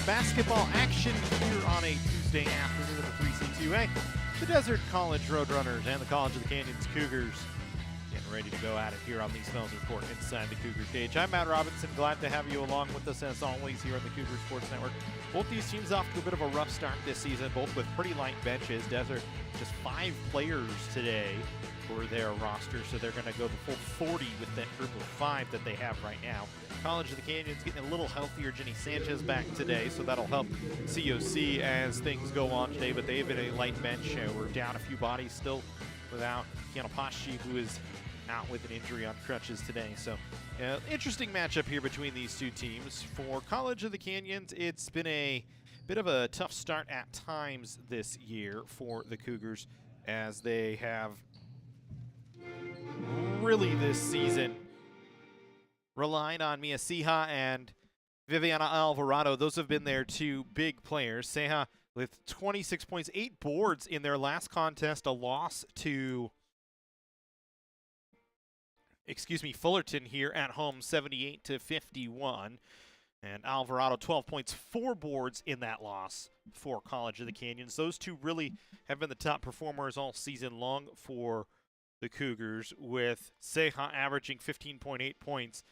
basketball action here on a Tuesday afternoon of the 3C2A. The Desert College Roadrunners and the College of the Canyons Cougars getting ready to go at it here on the Smelser court inside the Cougar cage. I'm Matt Robinson, glad to have you along with us as always here on the Cougar Sports Network. Both these teams off to a bit of a rough start this season, both with pretty light benches. Desert just 5 players today for their roster, so they're going to go the full 40 with that group of 5 that they have right now. College of the Canyons getting a little healthier. Jenny Sanchez back today, so that'll help COC as things go on today, but they've been a light bench. We're down a few bodies still without Kiana Paschi, who is out with an injury on crutches today. So interesting matchup here between these two teams. For College of the Canyons, it's been a bit of a tough start at times this year for the Cougars, as they have really this season relied on Mia Ceja and Viviana Alvarado. Those have been their 2 big players. Ceja with 26 points, 8 boards in their last contest, a loss to Fullerton here at home, 78-51. And Alvarado, 12 points, 4 boards in that loss for College of the Canyons. Those 2 really have been the top performers all season long for the Cougars, with Ceja averaging 15.8 points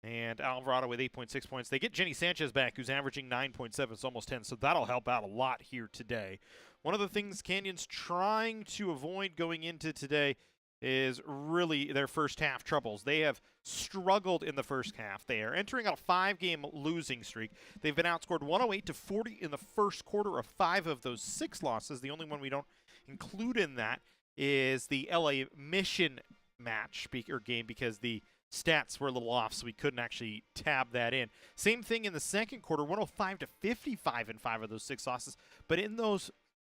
and Alvarado with 8.6 points. They get Jenny Sanchez back, who's averaging 9.7. It's almost 10, so that'll help out a lot here today. One of the things Canyons trying to avoid going into today is really their first half troubles. They have struggled in the first half. They are entering a 5-game losing streak. They've been outscored 108-40 in the first quarter of 5 of those 6 losses. The only one we don't include in that is the LA Mission match game, because the stats were a little off, so we couldn't actually tab that in. Same thing in the second quarter, 105-55 in 5 of those 6 losses. But in those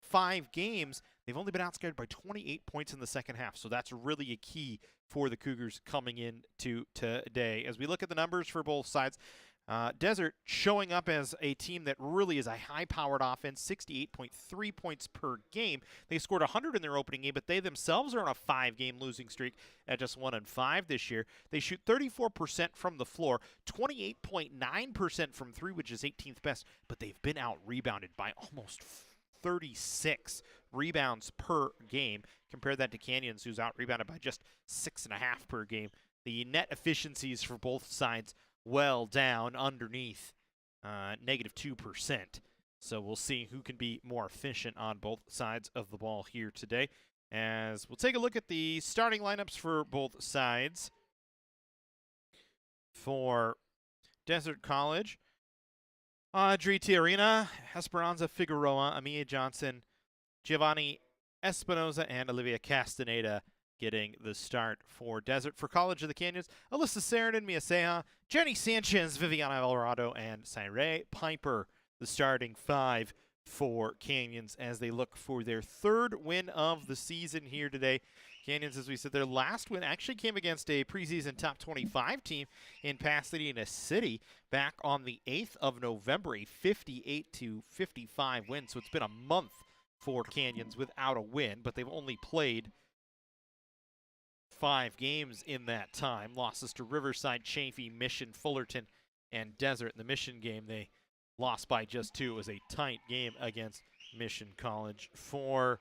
5 games, they've only been outscored by 28 points in the second half, so that's really a key for the Cougars coming into today. As we look at the numbers for both sides, Desert showing up as a team that really is a high-powered offense, 68.3 points per game. They scored 100 in their opening game, but they themselves are on a 5-game losing streak at just 1-5 this year. They shoot 34% from the floor, 28.9% from 3, which is 18th best, but they've been out-rebounded by almost 36 rebounds per game. Compare that to Canyons, who's out-rebounded by just 6.5 per game. The net efficiencies for both sides well down underneath -2%. So we'll see who can be more efficient on both sides of the ball here today, as we'll take a look at the starting lineups for both sides. For Desert College, Audrey Tiarina, Esperanza Figueroa, Amia Johnson, Giovanni Espinoza, and Olivia Castaneda getting the start for Desert. For College of the Canyons, Alyssa Sarandon, Mia Ceja, Jenny Sanchez, Viviana Alvarado, and Cyree Piper, the starting 5 for Canyons, as they look for their 3rd win of the season here today. Canyons, as we said, their last win actually came against a preseason top 25 team in Pasadena City back on the 8th of November, a 58-55 win. So it's been a month for Canyons without a win, but they've only played 5 games in that time. Losses to Riverside, Chaffey, Mission, Fullerton, and Desert. In the Mission game, they lost by just 2. It was a tight game against Mission College. For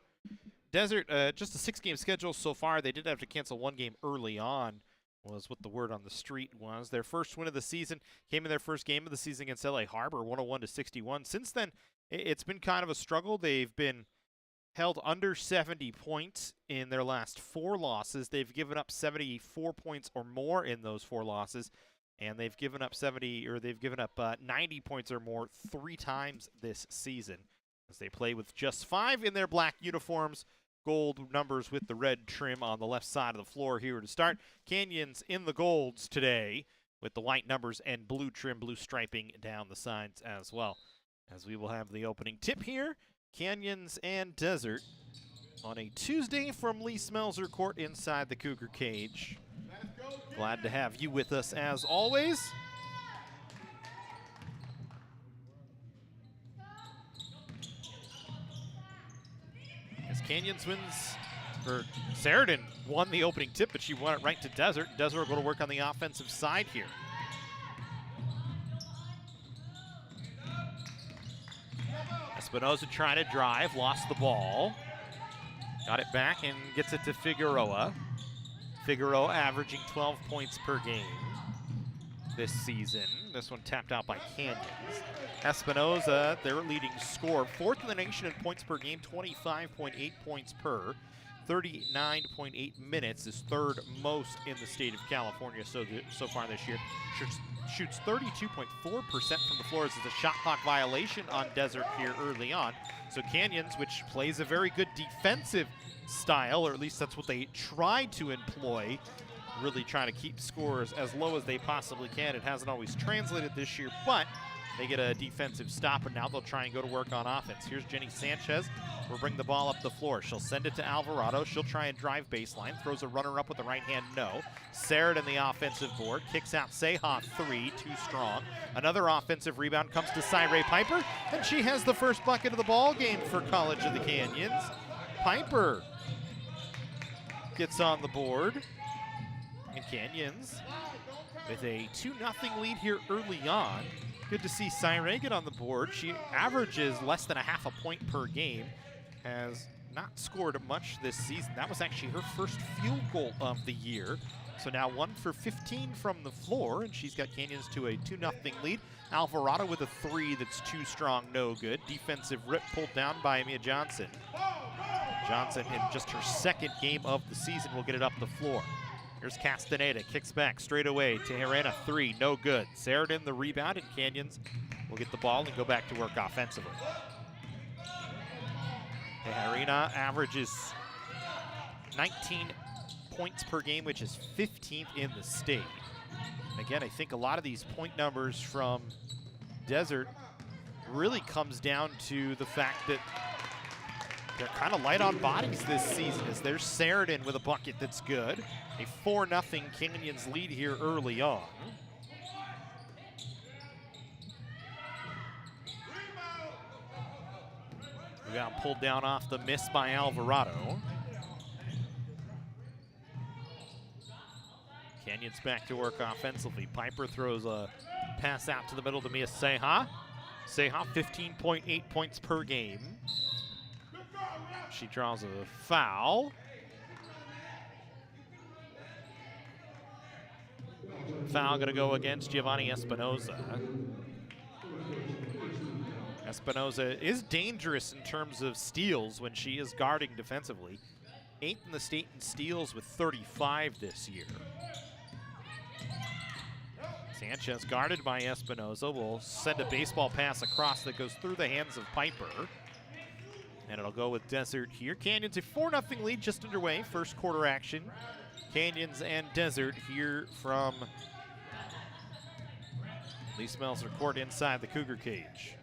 Desert, just a 6-game schedule so far. They did have to cancel 1 game early on, was what the word on the street was. Their first win of the season came in their first game of the season against LA Harbor, 101-61. Since then, it's been kind of a struggle. They've been held under 70 points in their last 4 losses. They've given up 74 points or more in those 4 losses, and they've given up 90 points or more 3 times this season, as they play with just 5 in their black uniforms, gold numbers with the red trim on the left side of the floor here to start. Canyons in the golds today with the white numbers and blue trim, blue striping down the sides as well, as we will have the opening tip here. Canyons and Desert on a Tuesday from Lee Smelser Court inside the Cougar cage. Glad to have you with us as always. As Canyons wins, or Sarandon won the opening tip, but she won it right to Desert. Desert will go to work on the offensive side here. Espinoza trying to drive, lost the ball. Got it back and gets it to Figueroa. Figueroa averaging 12 points per game this season. This one tapped out by Canyons. Espinoza, their leading scorer, 4th in the nation in points per game, 25.8 points per. 39.8 minutes is 3rd most in the state of California so far this year. Shoots 32.4% from the floor as it's a shot clock violation on Desert here early on. So Canyons, which plays a very good defensive style, or at least that's what they try to employ, really trying to keep scores as low as they possibly can. It hasn't always translated this year, but they get a defensive stop, and now they'll try and go to work on offense. Here's Jenny Sanchez. We'll bring the ball up the floor. She'll send it to Alvarado. She'll try and drive baseline. Throws a runner up with the right hand, no. Sarah in the offensive board. Kicks out Seha, 3, too strong. Another offensive rebound comes to Cyree Piper, and she has the first bucket of the ball game for College of the Canyons. Piper gets on the board. And Canyons with a 2-0 lead here early on. Good to see Cyree get on the board. She averages less than a half a point per game. Has not scored much this season. That was actually her first field goal of the year. So now 1 for 15 from the floor, and she's got Canyons to a 2-0 lead. Alvarado with a 3 that's too strong, no good. Defensive rip pulled down by Mia Johnson. Johnson in just her 2nd game of the season will get it up the floor. Here's Castaneda, kicks back straight away to Herrera, 3, no good. Sheridan the rebound, and Canyons will get the ball and go back to work offensively. Herrera averages 19 points per game, which is 15th in the state. And again, I think a lot of these point numbers from Desert really comes down to the fact that they're kind of light on bodies this season, as there's Sheridan with a bucket that's good. A 4-0 Canyons lead here early on. Rebound pulled down off the miss by Alvarado. Canyons back to work offensively. Piper throws a pass out to the middle to Mia Seha. Seha, 15.8 points per game. She draws a foul. Foul going to go against Giovanni Espinoza. Espinoza is dangerous in terms of steals when she is guarding defensively. 8th in the state in steals with 35 this year. Sanchez guarded by Espinoza will send a baseball pass across that goes through the hands of Piper. And it'll go with Desert here. Canyons a 4-0 lead just underway. First quarter action. Canyons and Desert here from Lee Smelser court inside the Cougar cage.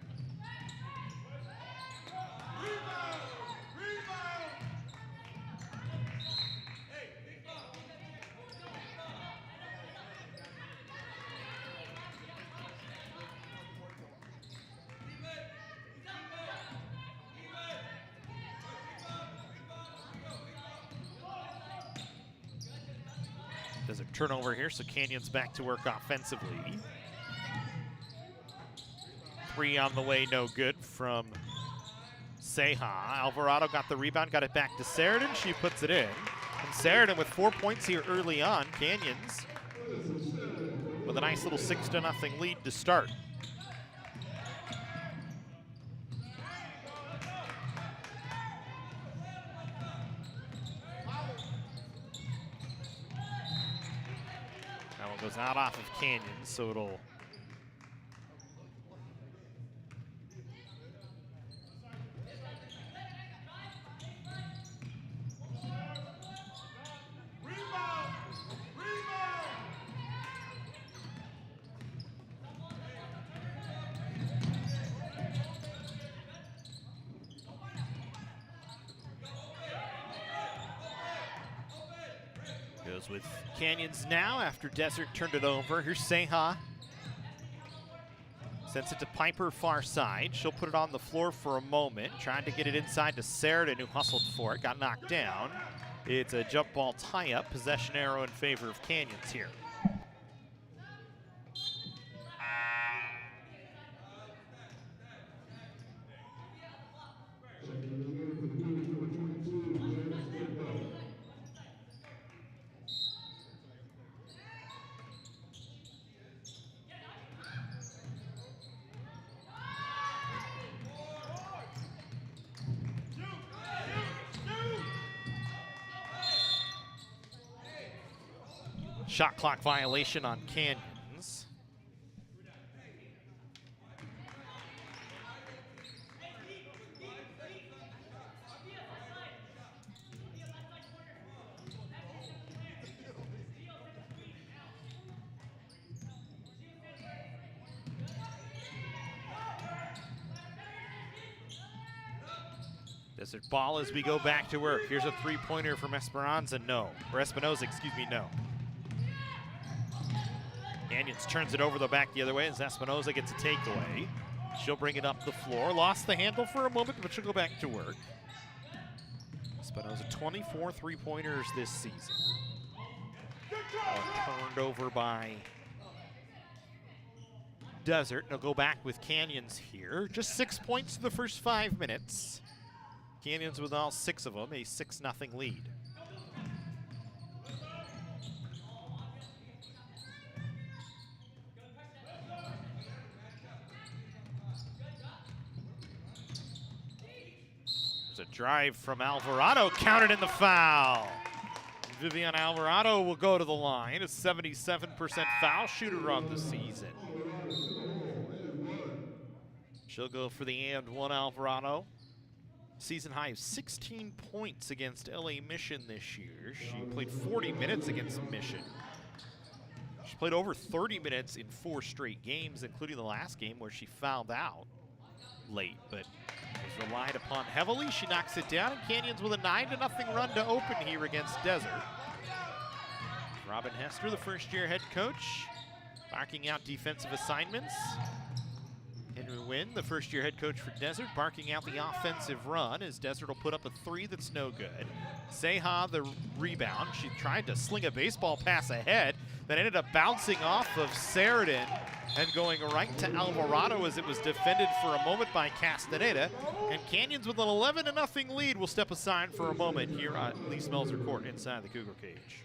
There's a turnover here, so Canyons back to work offensively. 3 on the way, no good from Seha. Alvarado got the rebound, got it back to Sheridan. She puts it in. And Sheridan with 4 points here early on. Canyons with a nice little 6-0 lead to start. That one goes out off of Canyons, so it'll with Canyons now after Desert turned it over. Here's Seha. Sends it to Piper far side. She'll put it on the floor for a moment. Trying to get it inside to Sheridan, who hustled for it. Got knocked down. It's a jump ball tie-up. Possession arrow in favor of Canyons here. shot clock violation on Canyons. Desert ball as we go back to work. Here's a three-pointer from Esperanza, no. Or Espinoza, excuse me, no. Canyons turns it over the back the other way as Espinoza gets a takeaway. She'll bring it up the floor. Lost the handle for a moment, but she'll go back to work. Espinoza, 24 three-pointers this season. Turned over by Desert. They'll go back with Canyons here. Just 6 points in the first 5 minutes. Canyons with all 6 of them, a 6-0 lead. There's a drive from Alvarado, counted in the foul. Vivian Alvarado will go to the line, a 77% foul shooter on the season. She'll go for the and one, Alvarado. Season high of 16 points against LA Mission this year. She played 40 minutes against Mission. She played over 30 minutes in 4 straight games, including the last game where she fouled out late, but was relied upon heavily. She knocks it down, and Canyons with a 9-0 run to open here against Desert. Robin Hester, the first-year head coach, barking out defensive assignments. Henry Wynn, the first-year head coach for Desert, barking out the offensive run as Desert will put up a 3 that's no good. Seha, the rebound. She tried to sling a baseball pass ahead that ended up bouncing off of Sheridan and going right to Alvarado as it was defended for a moment by Castaneda. And Canyons with an 11-0 lead will step aside for a moment here at Lee Smelser Court inside the Cougar cage.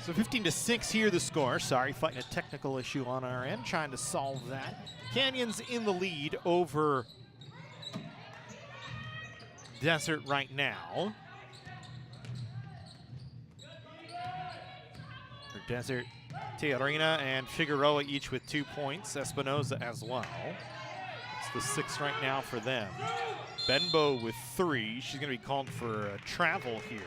So 15-6 here, the score. Sorry, fighting a technical issue on our end, trying to solve that. Canyons in the lead over Desert right now. For Desert, Tiarina and Figueroa each with 2 points. Espinoza as well. It's the 6th right now for them. Benbow with 3. She's going to be called for a travel here.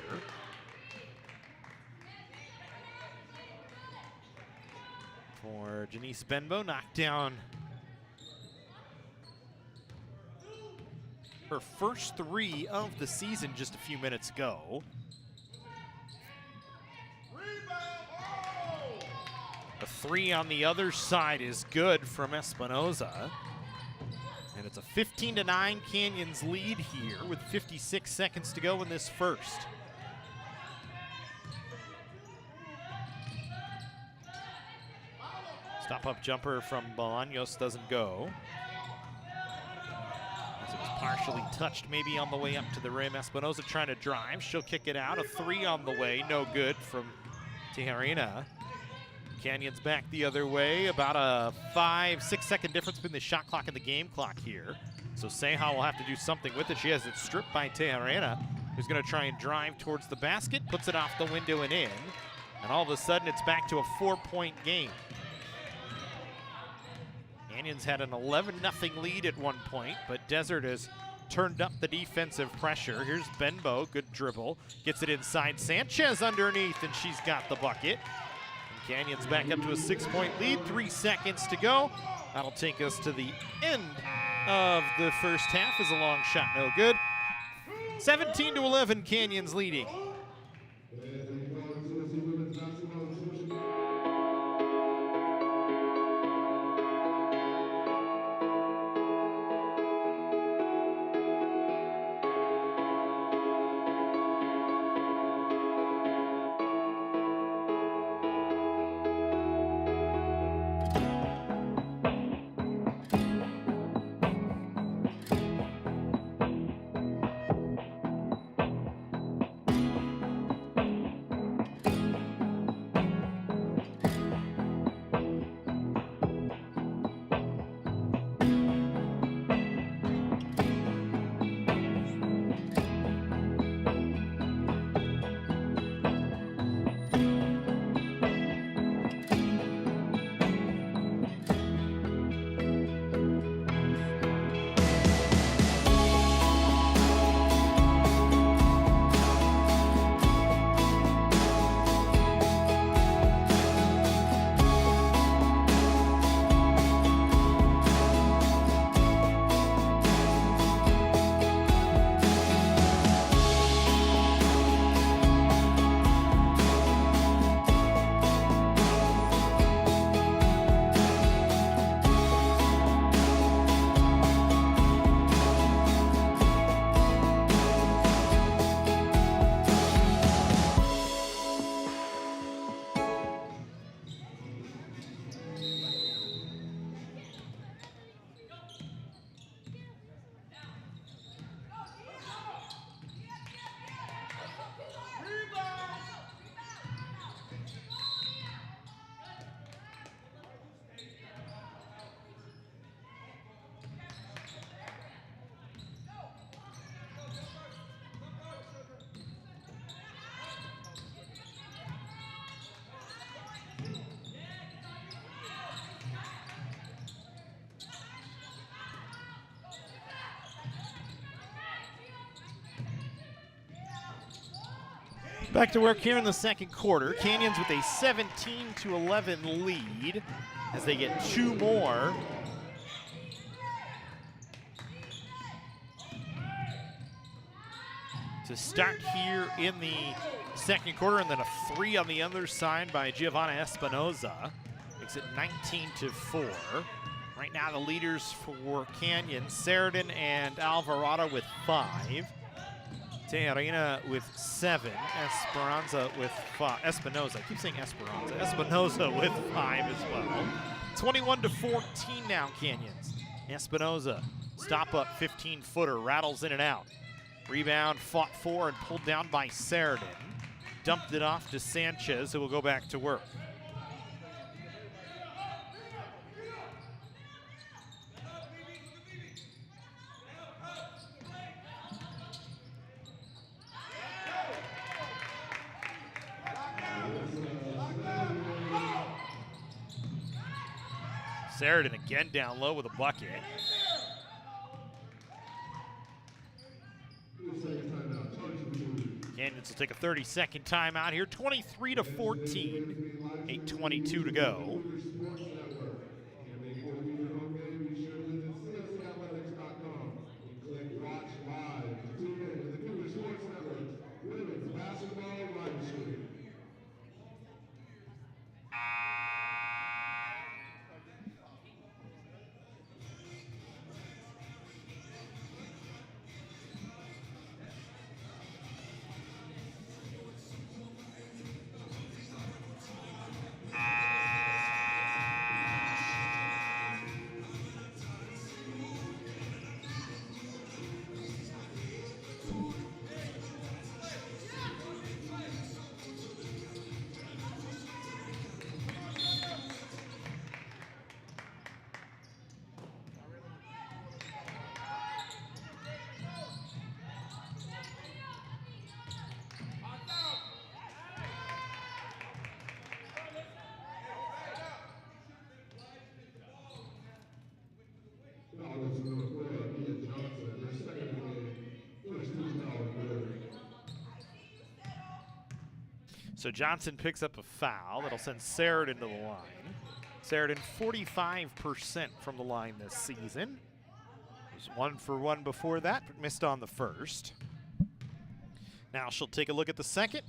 For Janice Benbow, knocked down her first 3 of the season just a few minutes ago. A 3 on the other side is good from Espinoza. And it's a 15-9 Canyons lead here with 56 seconds to go in this first. Stop-up jumper from Bolaños doesn't go. As it was partially touched maybe on the way up to the rim. Espinoza trying to drive. She'll kick it out. A 3 on the way. No good from Tijarina. Canyons back the other way. About a 5-6 second difference between the shot clock and the game clock here. So Seha will have to do something with it. She has it stripped by Tijarina, who's going to try and drive towards the basket. Puts it off the window and in. And all of a sudden it's back to a 4-point game. Canyons had an 11-0 lead at one point, but Desert has turned up the defensive pressure. Here's Benbow, good dribble. Gets it inside, Sanchez underneath, and she's got the bucket. And Canyons back up to a 6-point lead, 3 seconds to go. That'll take us to the end of the first half as a long shot, no good. 17-11, Canyons leading. Back to work here in the second quarter. Canyons with a 17-11 lead as they get 2 more. the start here in the second quarter, and then a 3 on the other side by Giovanna Espinoza. Makes it 19-4. Right now the leaders for Canyon, Sheridan and Alvarado with 5. Tearina with 7. Esperanza with 5. Espinoza, I keep saying Esperanza. Espinoza with 5 as well. 21-14 now, Canyons. Espinoza, stop up 15-footer, rattles in and out. Rebound, fought for and pulled down by Sheridan. Dumped it off to Sanchez, who will go back to work. Sheridan again down low with a bucket. Canyons will take a 30-second timeout here. 23-14. 8:22 to go. So Johnson picks up a foul that'll send Sheridan to the line. Sheridan 45% from the line this season. Was 1 for 1 before that, but missed on the first. Now she'll take a look at the second.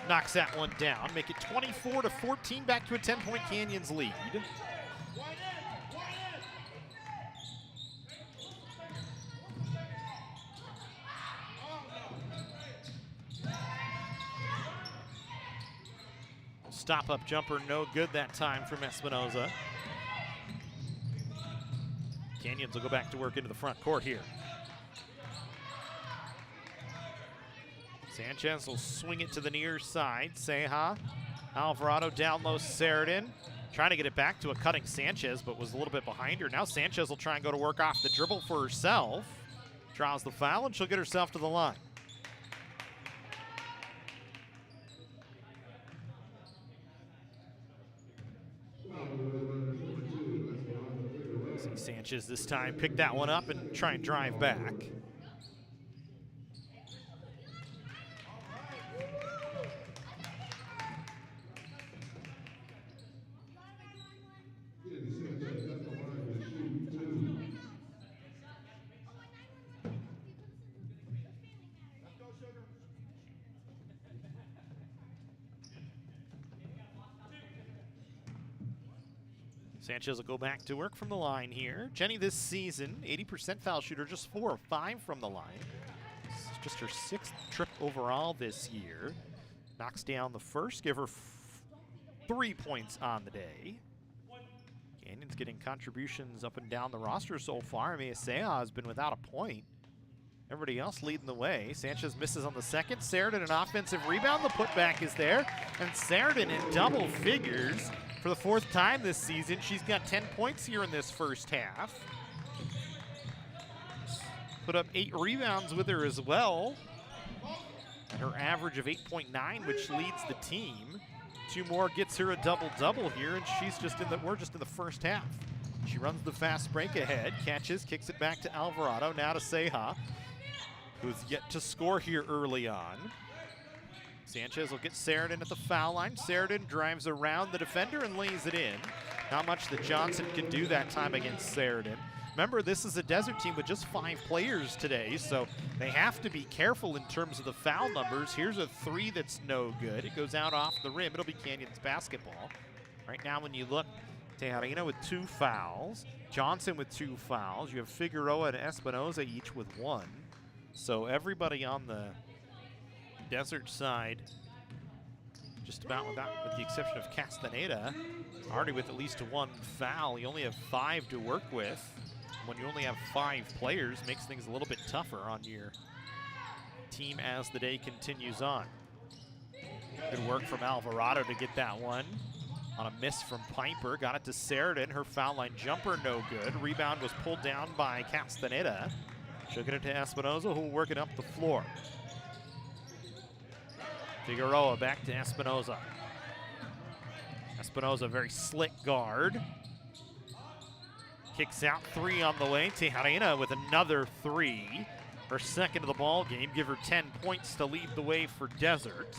Knocks that one down. Make it 24-14, back to a 10-point Canyons lead. Stop-up jumper, no good that time from Espinoza. Canyons will go back to work into the front court here. Sanchez will swing it to the near side. Ceja, Alvarado down low, Sheridan. Trying to get it back to a cutting Sanchez, but was a little bit behind her. Now Sanchez will try and go to work off the dribble for herself. Draws the foul, and she'll get herself to the line. Sanchez this time pick that one up and try and drive back. Sanchez will go back to work from the line here. Jenny this season, 80% foul shooter, just 4 of 5 from the line. This is just her 6th trip overall this year. Knocks down the first, give her 3 points on the day. Canyons getting contributions up and down the roster so far. Mia Ceja has been without a point. Everybody else leading the way. Sanchez misses on the second. Sheridan an offensive rebound. The putback is there. And Sheridan in double figures. For the 4th time this season, she's got 10 points here in this first half. Put up 8 rebounds with her as well. And her average of 8.9, which leads the team. 2 more gets her a double-double here, and we're just in the first half. She runs the fast break ahead, catches, kicks it back to Alvarado, now to Ceja, who's yet to score here early on. Sanchez will get Sheridan at the foul line. Sheridan drives around the defender and lays it in. Not much that Johnson can do that time against Sheridan. Remember, this is a Desert team with just 5 players today, so they have to be careful in terms of the foul numbers. Here's a 3 that's no good. It goes out off the rim. It'll be Canyons basketball. Right now, when you look, Tejada with 2 fouls, Johnson with 2 fouls. You have Figueroa and Espinoza each with 1. So everybody on the Desert side, just about with the exception of Castaneda, already with at least 1 foul. You only have 5 to work with. When you only have 5 players, makes things a little bit tougher on your team as the day continues on. Good work from Alvarado to get that one. On a miss from Piper, got it to Sheridan. Her foul line jumper no good. Rebound was pulled down by Castaneda. She'll get it to Espinoza, who will work it up the floor. Figueroa back to Espinoza. Espinoza, very slick guard. Kicks out 3 on the way. Tejada with another 3. Her second of the ball game. Give her 10 points to lead the way for Desert.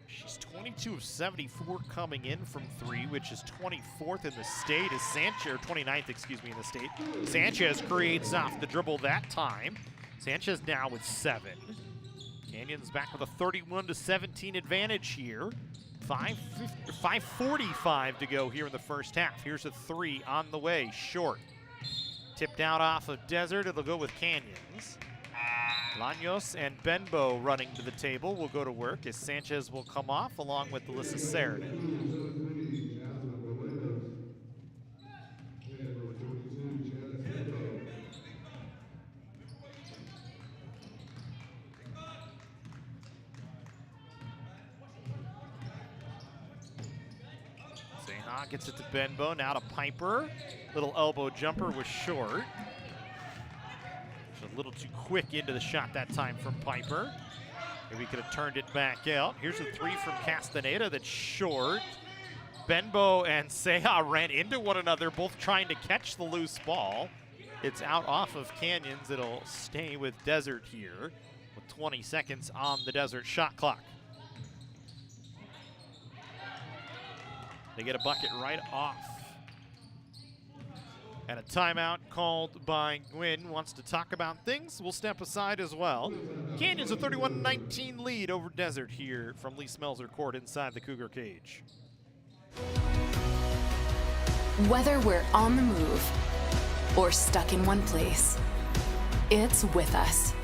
She's 22 of 74 coming in from 3, which is 24th in the state. As Sanchez, or 29th, excuse me, in the state. Sanchez creates off the dribble that time. Sanchez now with 7. Canyons back with a 31-17 advantage here. 5:45 to go here in the first half. Here's a 3 on the way, short. Tipped out off of Desert, it'll go with Canyons. Laños and Benbow running to the table will go to work as Sanchez will come off along with Alyssa Sheridan. Gets it to Benbow, now to Piper. Little elbow jumper was short. A little too quick into the shot that time from Piper. Maybe could have turned it back out. Here's a 3 from Castaneda that's short. Benbow and Seha ran into one another, both trying to catch the loose ball. It's out off of Canyons. It'll stay with Desert here with 20 seconds on the Desert shot clock. They get a bucket right off. And a timeout called by Gwynn. Wants to talk about things. We'll step aside as well. Canyons a 31-19 lead over Desert here from Lee Smelser Court inside the Cougar cage. Whether we're on the move or stuck in one place, it's with us.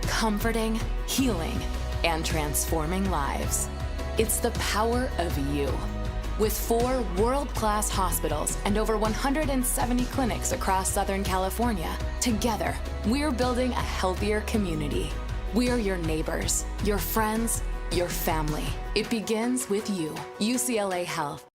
Comforting, healing, and transforming lives. It's the power of you. With 4 world-class hospitals and over 170 clinics across Southern California, together, we're building a healthier community. We're your neighbors, your friends, your family. It begins with you. UCLA Health.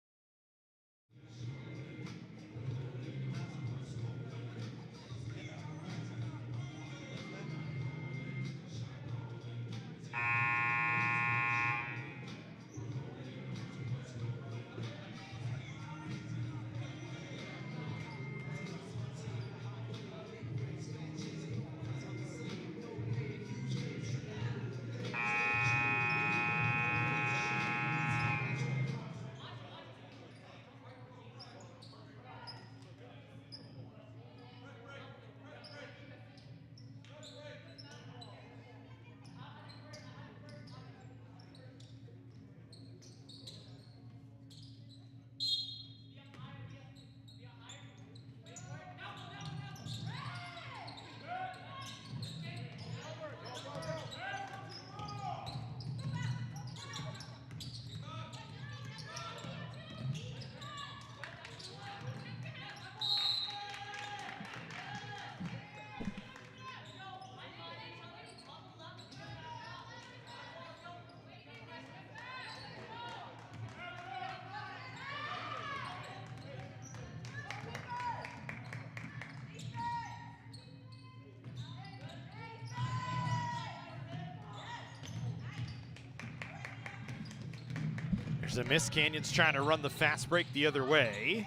There's a miss. Canyons trying to run the fast break the other way.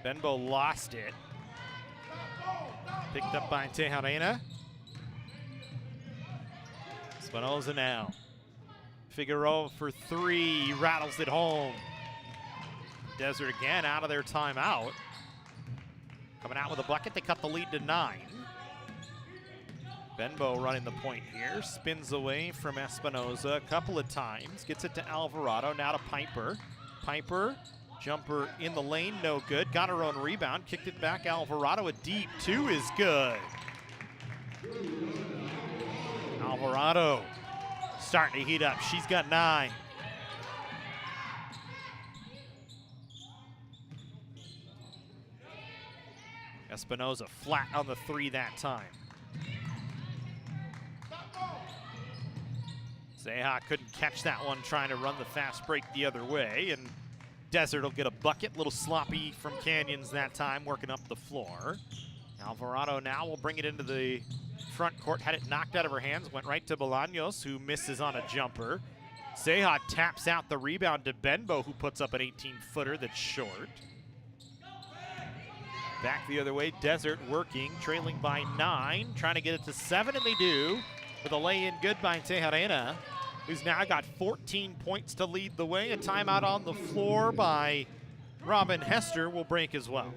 Benbow lost it. Picked up by Tejada. Espinoza now. Figueroa for 3, rattles it home. Desert again out of their timeout. Coming out with a bucket, they cut the lead to 9. Benbow running the point here, spins away from Espinoza a couple of times, gets it to Alvarado, now to Piper. Piper, jumper in the lane, no good. Got her own rebound, kicked it back. Alvarado, a deep 2 is good. Alvarado starting to heat up. She's got 9. Espinoza flat on the 3 that time. Zeha couldn't catch that one, trying to run the fast break the other way, and Desert will get a bucket. A little sloppy from Canyons that time, working up the floor. Alvarado now will bring it into the front court, had it knocked out of her hands, went right to Bolaños, who misses on a jumper. Zeha taps out the rebound to Benbow, who puts up an 18-footer that's short. Back the other way, Desert working, trailing by 9, trying to get it to 7, and they do, with a lay-in good by Tejerena, who's now got 14 points to lead the way. A timeout on the floor by Robin Hester will break as well.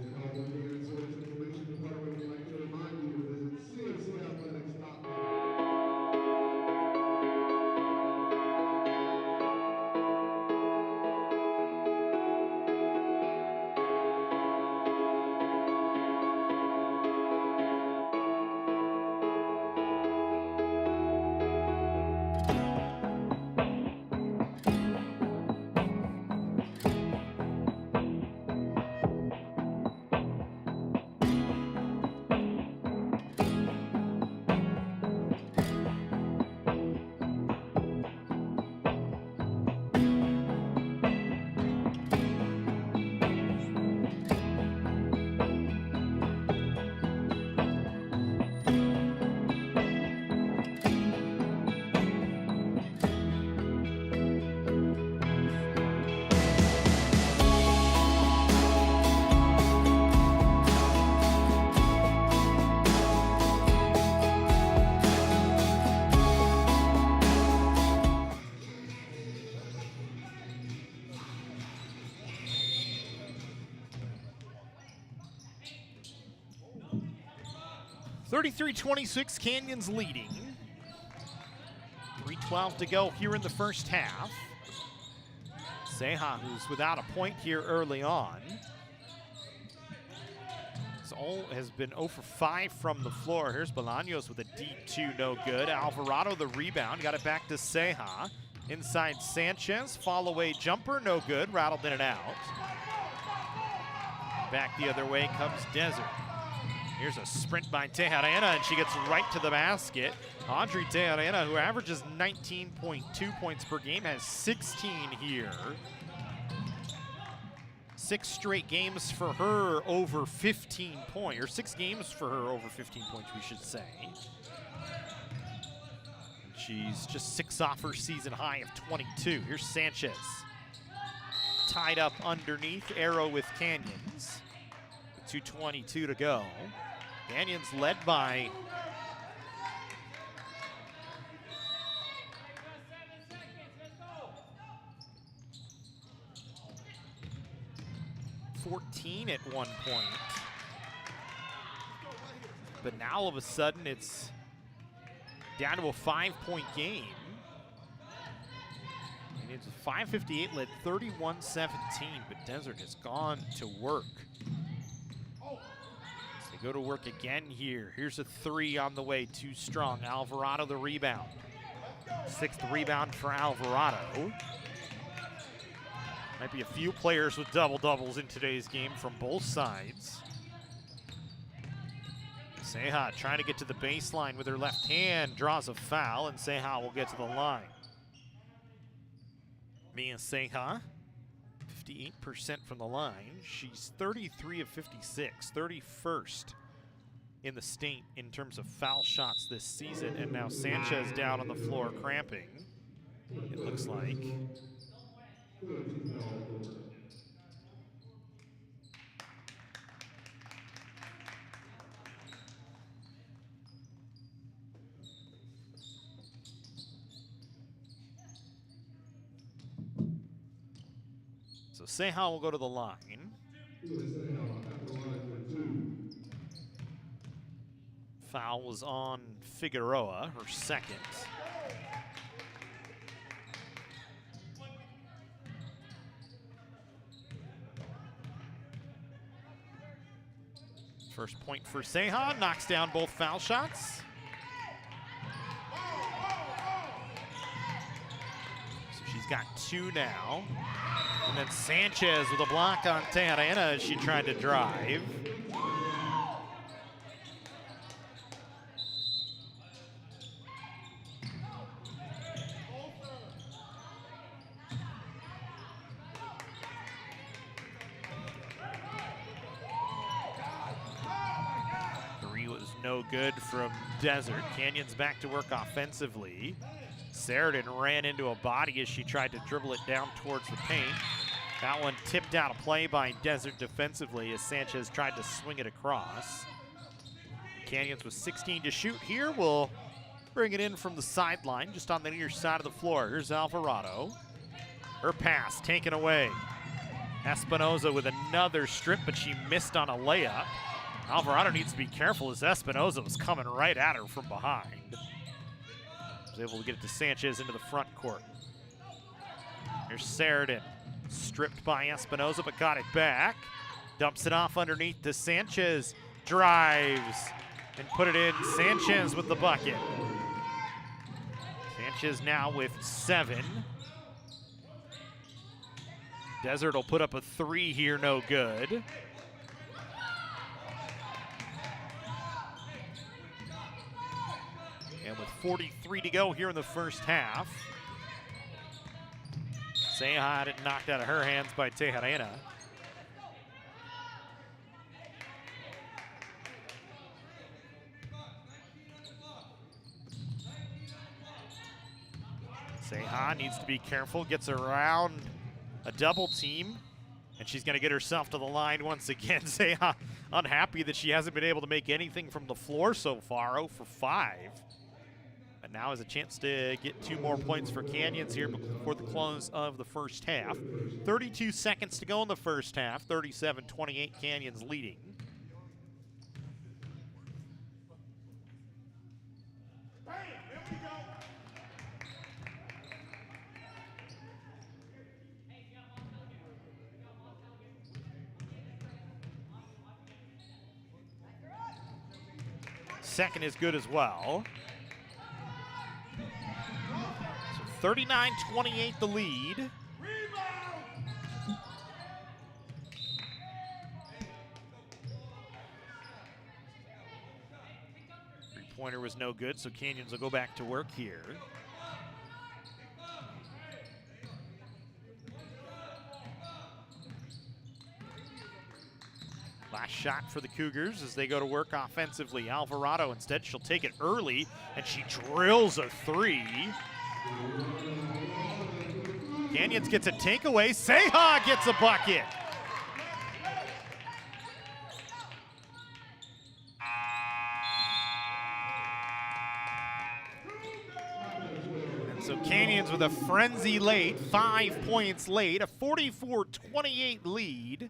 (33-26), Canyons leading. 3:12 to go here in the first half. Zeha, who's without a point here early on, has been 0 for 5 from the floor. Here's Bolaños with a deep 2, no good. Alvarado the rebound, got it back to Zeha. Inside Sanchez, fall away jumper, no good, rattled in and out. Back the other way comes Desert. Here's a sprint by Tejerena, and she gets right to the basket. Audrey Tejerena, who averages 19.2 points per game, has 16 here. 6 straight games for her over 15 points, or 6 games for her over 15 points, we should say. She's just 6 off her season high of 22. Here's Sanchez. Tied up underneath, arrow with Canyons. 2:22 to go. Canyons led by (14) at one point. But now all of a sudden it's down to a 5-point game. And it's 5:58 led 31-17, but Desert has gone to work. Go to work again here. Here's a 3 on the way, too strong. Alvarado the rebound. 6th rebound for Alvarado. Might be a few players with double-doubles in today's game from both sides. Zeha trying to get to the baseline with her left hand, draws a foul, and Zeha will get to the line. Mia Zeha, 58% from the line. She's 33 of 56, 31st in the state in terms of foul shots this season. And now Sanchez down on the floor cramping, it looks like. So Zeha will go to the line. Foul was on Figueroa, her second. First point for Seha, knocks down both foul shots. So she's got 2 now. And then Sanchez with a block on Tejarena as she tried to drive. No good from Desert. Canyon's back to work offensively. Sheridan ran into a body as she tried to dribble it down towards the paint. That one tipped out of play by Desert defensively as Sanchez tried to swing it across. Canyons with 16 to shoot here will bring it in from the sideline, just on the near side of the floor. Here's Alvarado. Her pass taken away. Espinoza with another strip, but she missed on a layup. Alvarado needs to be careful as Espinoza was coming right at her from behind. Was able to get it to Sanchez into the front court. Here's Sheridan, stripped by Espinoza, but got it back. Dumps it off underneath to Sanchez, drives, and put it in. Sanchez with the bucket. Sanchez now with 7. Desert will put up a 3 here, no good. And with 43 to go here in the first half, Seha had it knocked out of her hands by Tejarena. Seha needs to be careful, gets around a double team, and she's going to get herself to the line once again. Seha unhappy that she hasn't been able to make anything from the floor so far, 0 for 5. But now is a chance to get 2 more points for Canyons here before the close of the first half. 32 seconds to go in the first half, 37-28, Canyons leading. Second is good as well. 39-28 the lead. Three-pointer was no good, so Canyons will go back to work here. Last shot for the Cougars as they go to work offensively. Alvarado instead, she'll take it early, and she drills a 3. Canyons gets a takeaway. Seha gets a bucket. And so Canyons with a frenzy late, 5 points late, a 44-28 lead.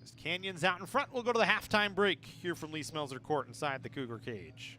As Canyons out in front, we'll go to the halftime break here from Lee Smelser Court inside the Cougar cage.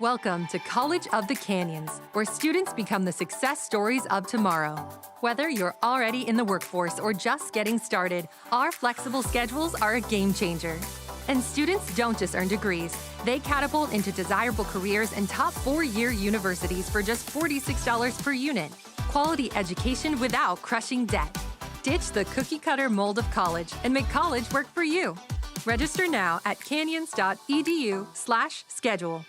Welcome to College of the Canyons, where students become the success stories of tomorrow. Whether you're already in the workforce or just getting started, our flexible schedules are a game changer. And students don't just earn degrees. They catapult into desirable careers in top 4-year universities for just $46 per unit. Quality education without crushing debt. Ditch the cookie-cutter mold of college and make college work for you. Register now at canyons.edu/schedule.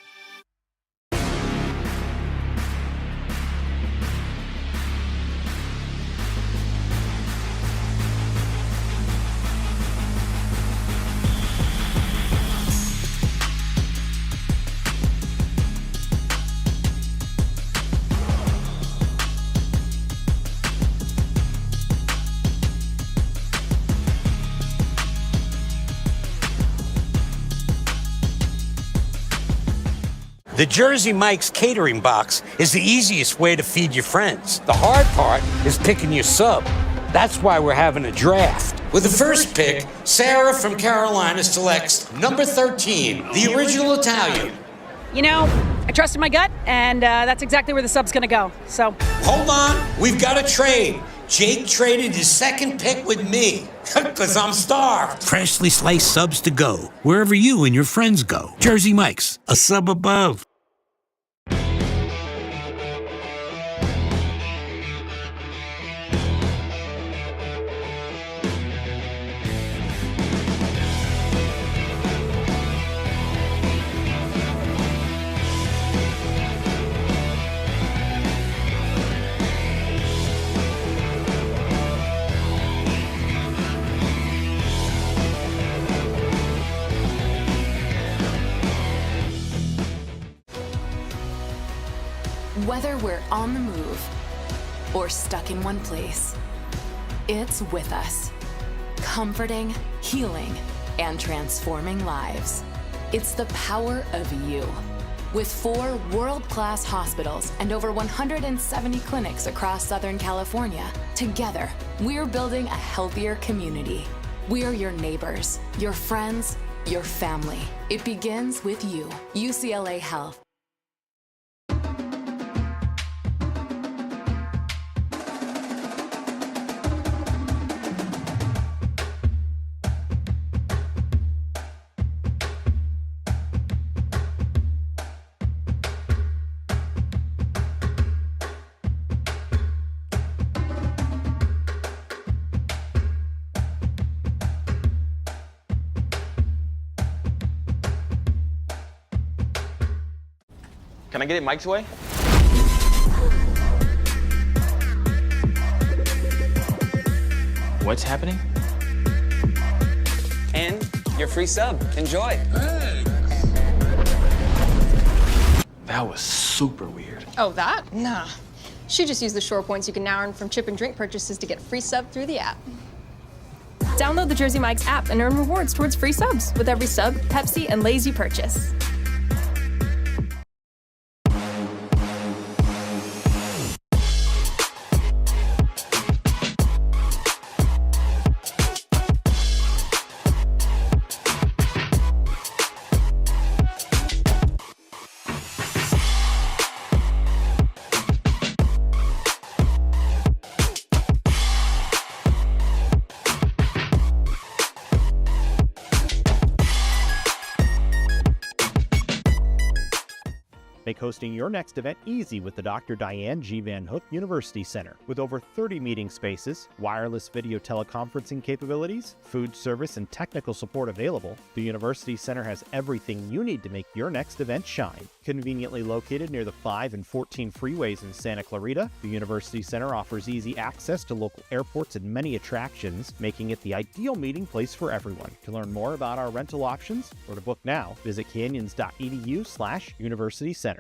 The Jersey Mike's catering box is the easiest way to feed your friends. The hard part is picking your sub. That's why we're having a draft. With the first pick, Sarah from Carolina selects number 13, the original Italian. You know, I trusted my gut, and that's exactly where the sub's gonna go, so. Hold on, we've got a trade. Jake traded his second pick with me, because I'm starved. Freshly sliced subs to go, wherever you and your friends go. Jersey Mike's, a sub above. Whether we're on the move or stuck in one place, it's with us, comforting, healing, and transforming lives. It's the power of you. With 4 world-class hospitals and over 170 clinics across Southern California, together, we're building a healthier community. We're your neighbors, your friends, your family. It begins with you. UCLA Health. Can I get it Mike's way? What's happening? And your free sub. Enjoy. That was super weird. Oh, that? Nah. She just used the Shore points you can now earn from chip and drink purchases to get free sub through the app. Download the Jersey Mike's app and earn rewards towards free subs with every sub, Pepsi, and Lay's you purchase. Make hosting your next event easy with the Dr. Diane G. Van Hook University Center. With over 30 meeting spaces, wireless video teleconferencing capabilities, food service, and technical support available, the University Center has everything you need to make your next event shine. Conveniently located near the 5 and 14 freeways in Santa Clarita, the University Center offers easy access to local airports and many attractions, making it the ideal meeting place for everyone. To learn more about our rental options or to book now, visit canyons.edu/University Center.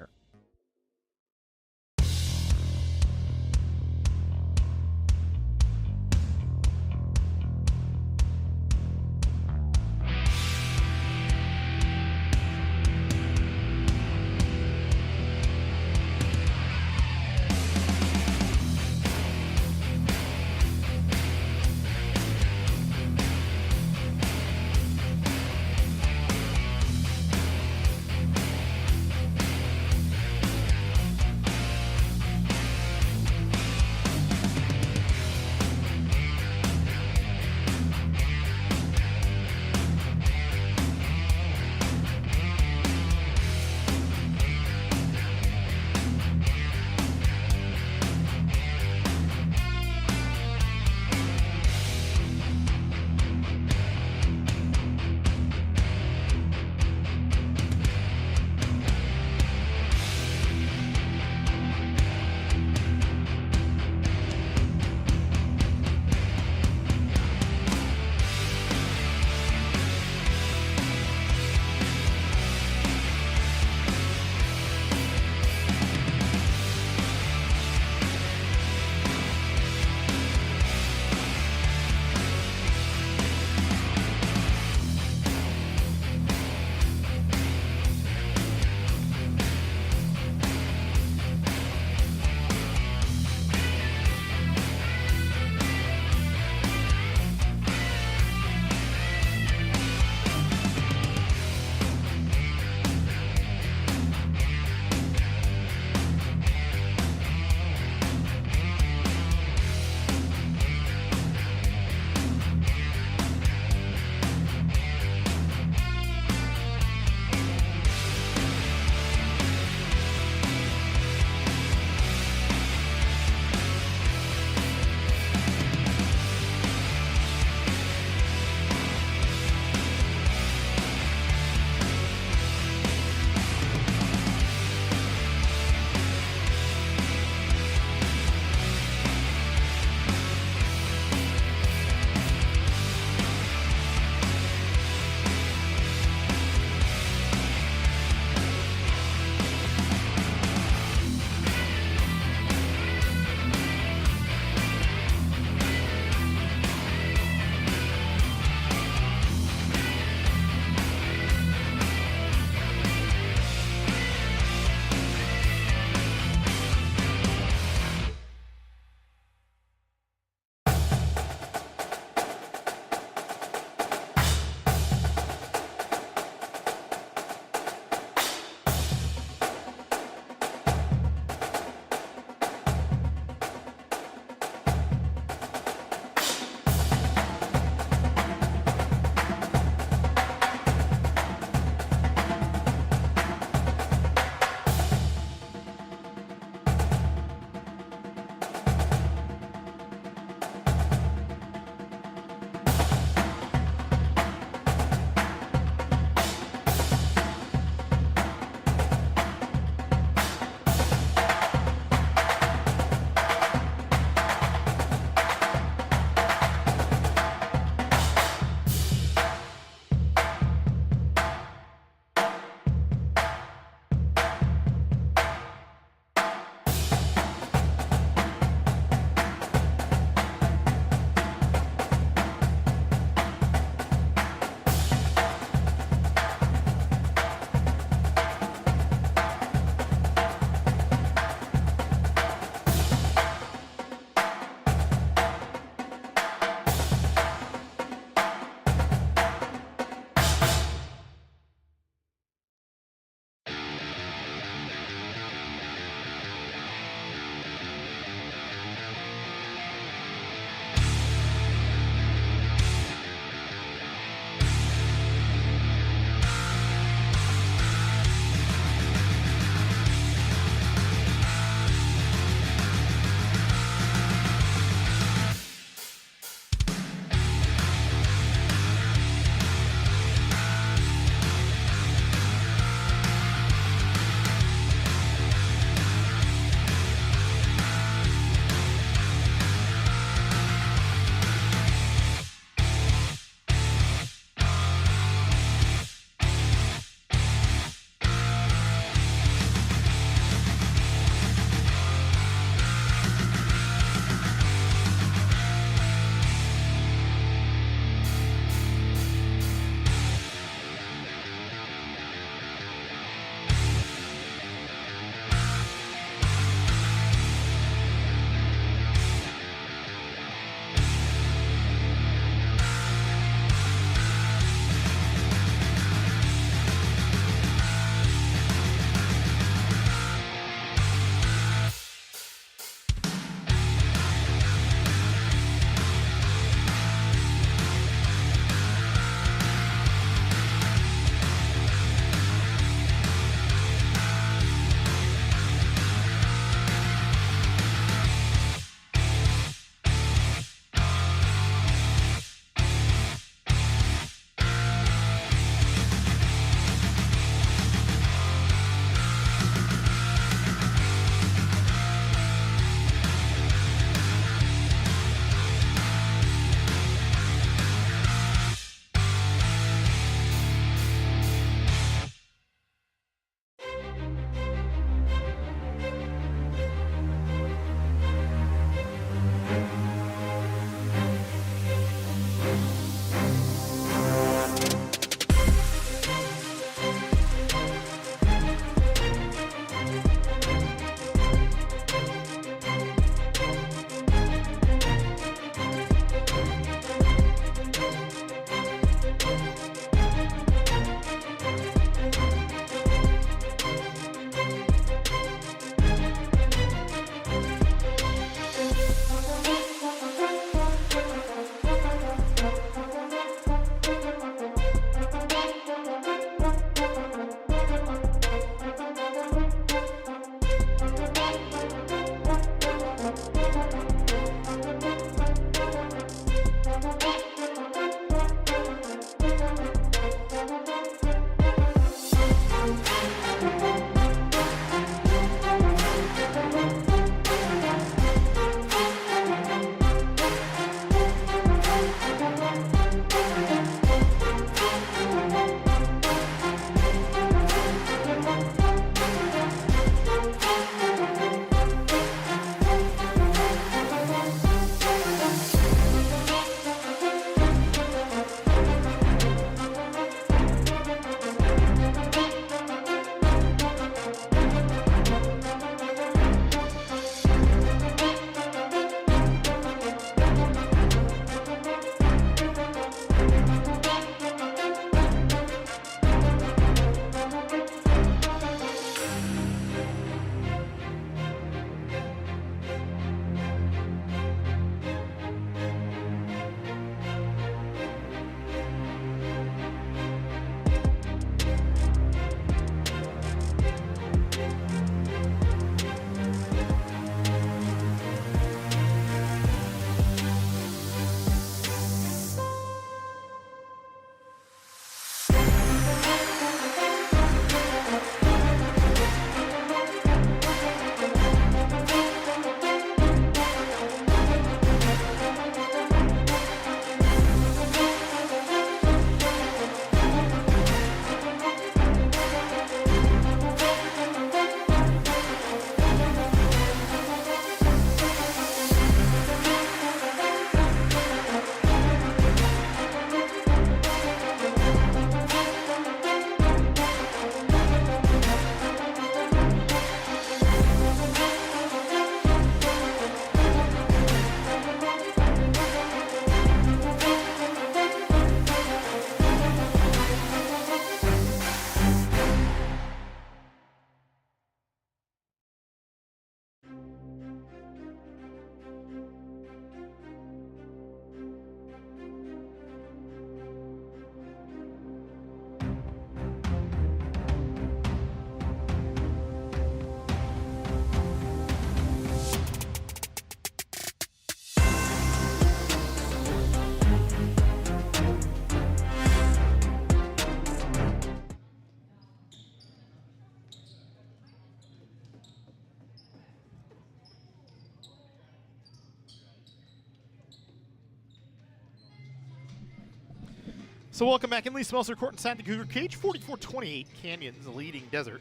So welcome back in Lee Smelser Court inside the Cougar cage. 44-28, Canyons leading Desert.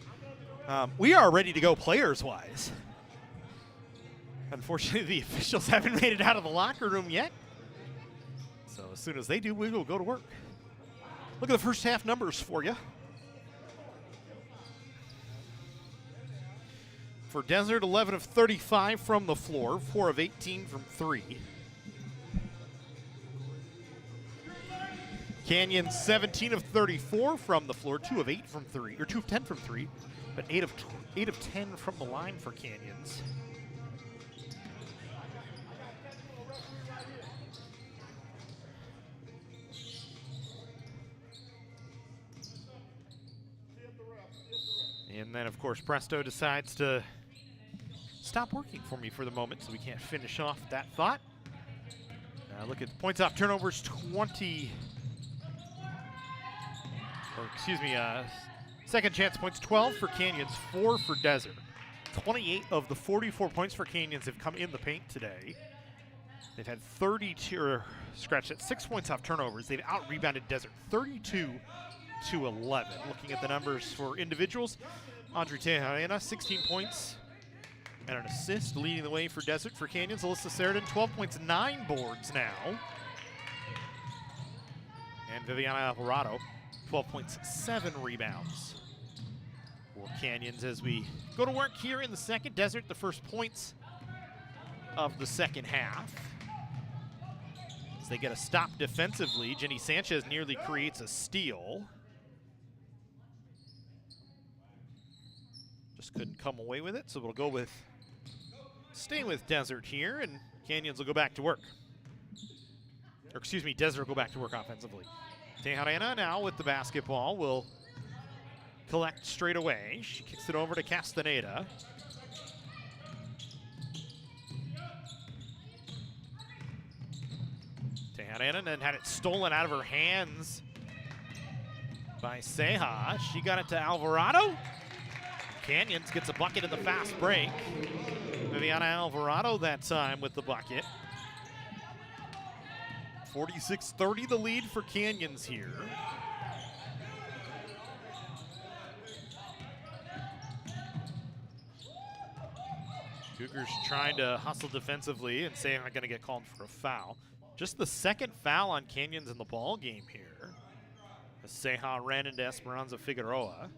We are ready to go players-wise. Unfortunately, the officials haven't made it out of the locker room yet. So as soon as they do, we will go to work. Look at the first half numbers for you. For Desert, 11 of 35 from the floor, 4 of 18 from 3. Canyon 17 of 34 from the floor, 2 of 8 from 3, or 2 of 10 from 3, but 8 of 10 from the line for Canyons. And then, of course, Presto decides to stop working for me for the moment, so we can't finish off that thought. Look at the points off turnovers, 20. Second chance points, 12 for Canyons, 4 for Desert. 28 of the 44 points for Canyons have come in the paint today. They've had 6 points off turnovers. They've out-rebounded Desert 32-11. Looking at the numbers for individuals, Andre Tejarena, 16 points and an assist, leading the way for Desert. For Canyons, Alyssa Sheridan, 12 points, 9 boards now. And Viviana Alvarado, 12 points, 7 rebounds for Canyons as we go to work here in the second. Desert, the first points of the second half. As they get a stop defensively, Jenny Sanchez nearly creates a steal. Just couldn't come away with it, so we'll go with staying with Desert here, and Canyons will go back to work. Or excuse me, Desert will go back to work offensively. Tejarena now with the basketball will collect straight away. She kicks it over to Castaneda. Tejarena then had it stolen out of her hands by Ceja. She got it to Alvarado. Canyons gets a bucket in the fast break. Viviana Alvarado that time with the bucket. 46-30 the lead for Canyons here. Cougars trying to hustle defensively and saying I'm going to get called for a foul. Just the second foul on Canyons in the ball game here. As Ceja ran into Esperanza Figueroa.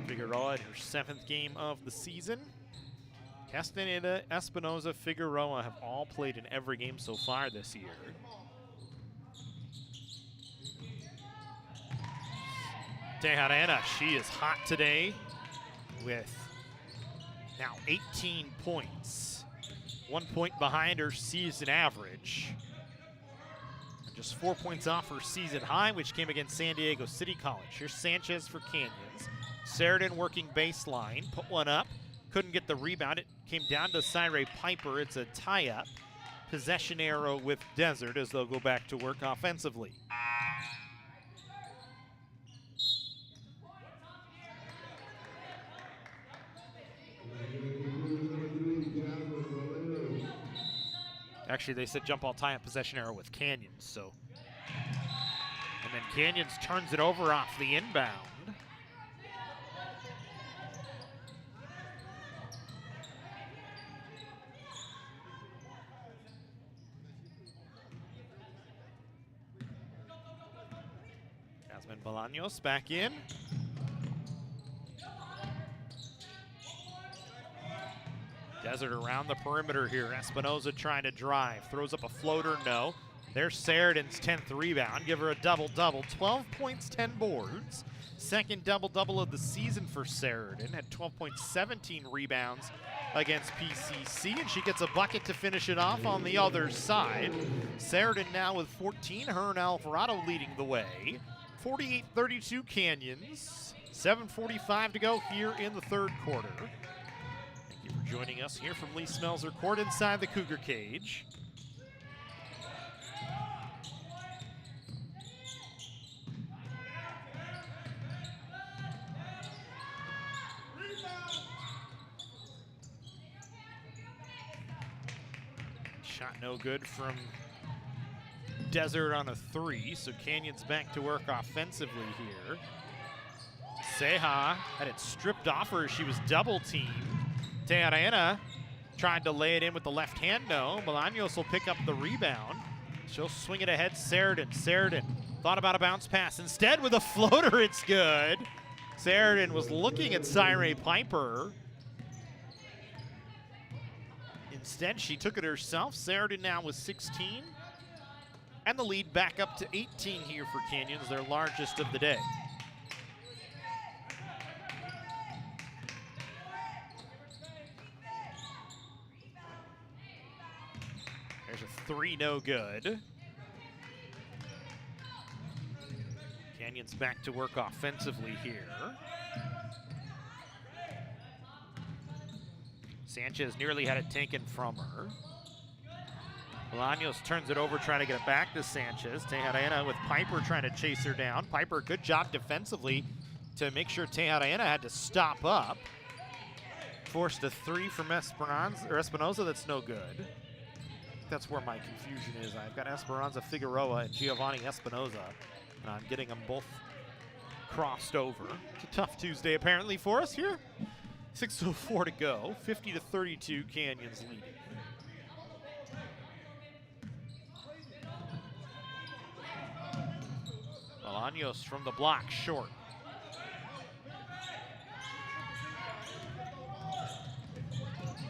Figueroa in her 7th game of the season. Castaneda, Espinoza, Figueroa have all played in every game so far this year. Tejarena, she is hot today with now 18 points. 1 point behind her season average. And just 4 points off her season high, which came against San Diego City College. Here's Sanchez for Canyons. Sheridan working baseline, put one up, couldn't get the rebound. It came down to Cyree Piper. It's a tie-up. Possession arrow with Desert as they'll go back to work offensively. Actually, they said jump ball tie-up possession arrow with Canyons, so. And then Canyons turns it over off the inbound. Jasmine Bolaños back in. Desert around the perimeter here. Espinoza trying to drive. Throws up a floater, no. There's Sheridan's 10th rebound. Give her a double-double. 12 points, 10 boards. Second double-double of the season for Sheridan. Had 12 points, 17 rebounds against PCC. And she gets a bucket to finish it off on the other side. Sheridan now with 14. Her and Alvarado leading the way. 48-32 Canyons. 7:45 to go here in the third quarter. Thank you for joining us here from Lee Smelser Court inside the Cougar cage. No good from Desert on a 3, so Canyon's back to work offensively here. Ceja had it stripped off her. She was double teamed. Teherena tried to lay it in with the left hand. No, Bolaños will pick up the rebound. She'll swing it ahead. Sheridan thought about a bounce pass. Instead, with a floater, it's good. Sheridan was looking at Cyree Piper. Instead, she took it herself. Sheridan now with 16. And the lead back up to 18 here for Canyons, their largest of the day. There's a 3, no good. Canyons back to work offensively here. Sanchez nearly had it taken from her. Bolaños turns it over, trying to get it back to Sanchez. Teherena with Piper trying to chase her down. Piper, good job defensively to make sure Teherena had to stop up. Forced a 3 from Espinoza, that's no good. That's where my confusion is. I've got Esperanza Figueroa and Giovanni Espinoza, and I'm getting them both crossed over. It's a tough Tuesday apparently for us here. 6:04 to go, 50-32, Canyons leading. Bolaños from the block, short.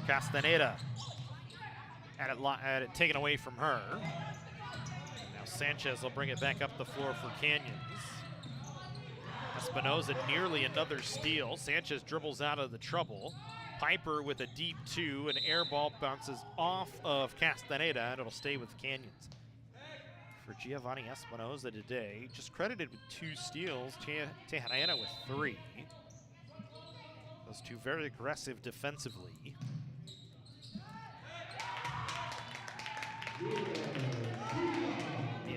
Castaneda had it taken away from her. Now Sanchez will bring it back up the floor for Canyons. Espinoza nearly another steal. Sanchez dribbles out of the trouble. Piper with a deep 2, an air ball bounces off of Castaneda, and it'll stay with Canyons. For Giovanni Espinoza today, just credited with 2 steals, Teherena with 3. Those 2 very aggressive defensively.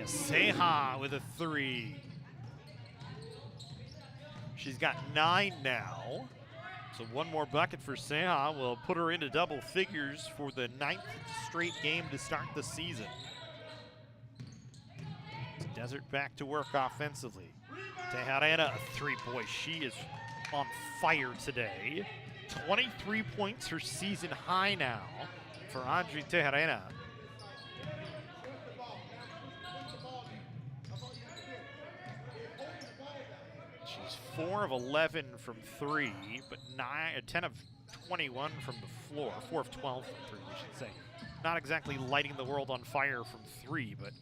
Ceja with a 3. She's got 9 now. So 1 more bucket for Ceja will put her into double figures for the 9th straight game to start the season. Desert back to work offensively. Teherena a 3. Boy, she is on fire today. 23 points, her season high now for Andre Teherena. She's 4 of 11 from 3, but 10 of 21 from the floor. 4 of 12 from 3, we should say. Not exactly lighting the world on fire from 3, but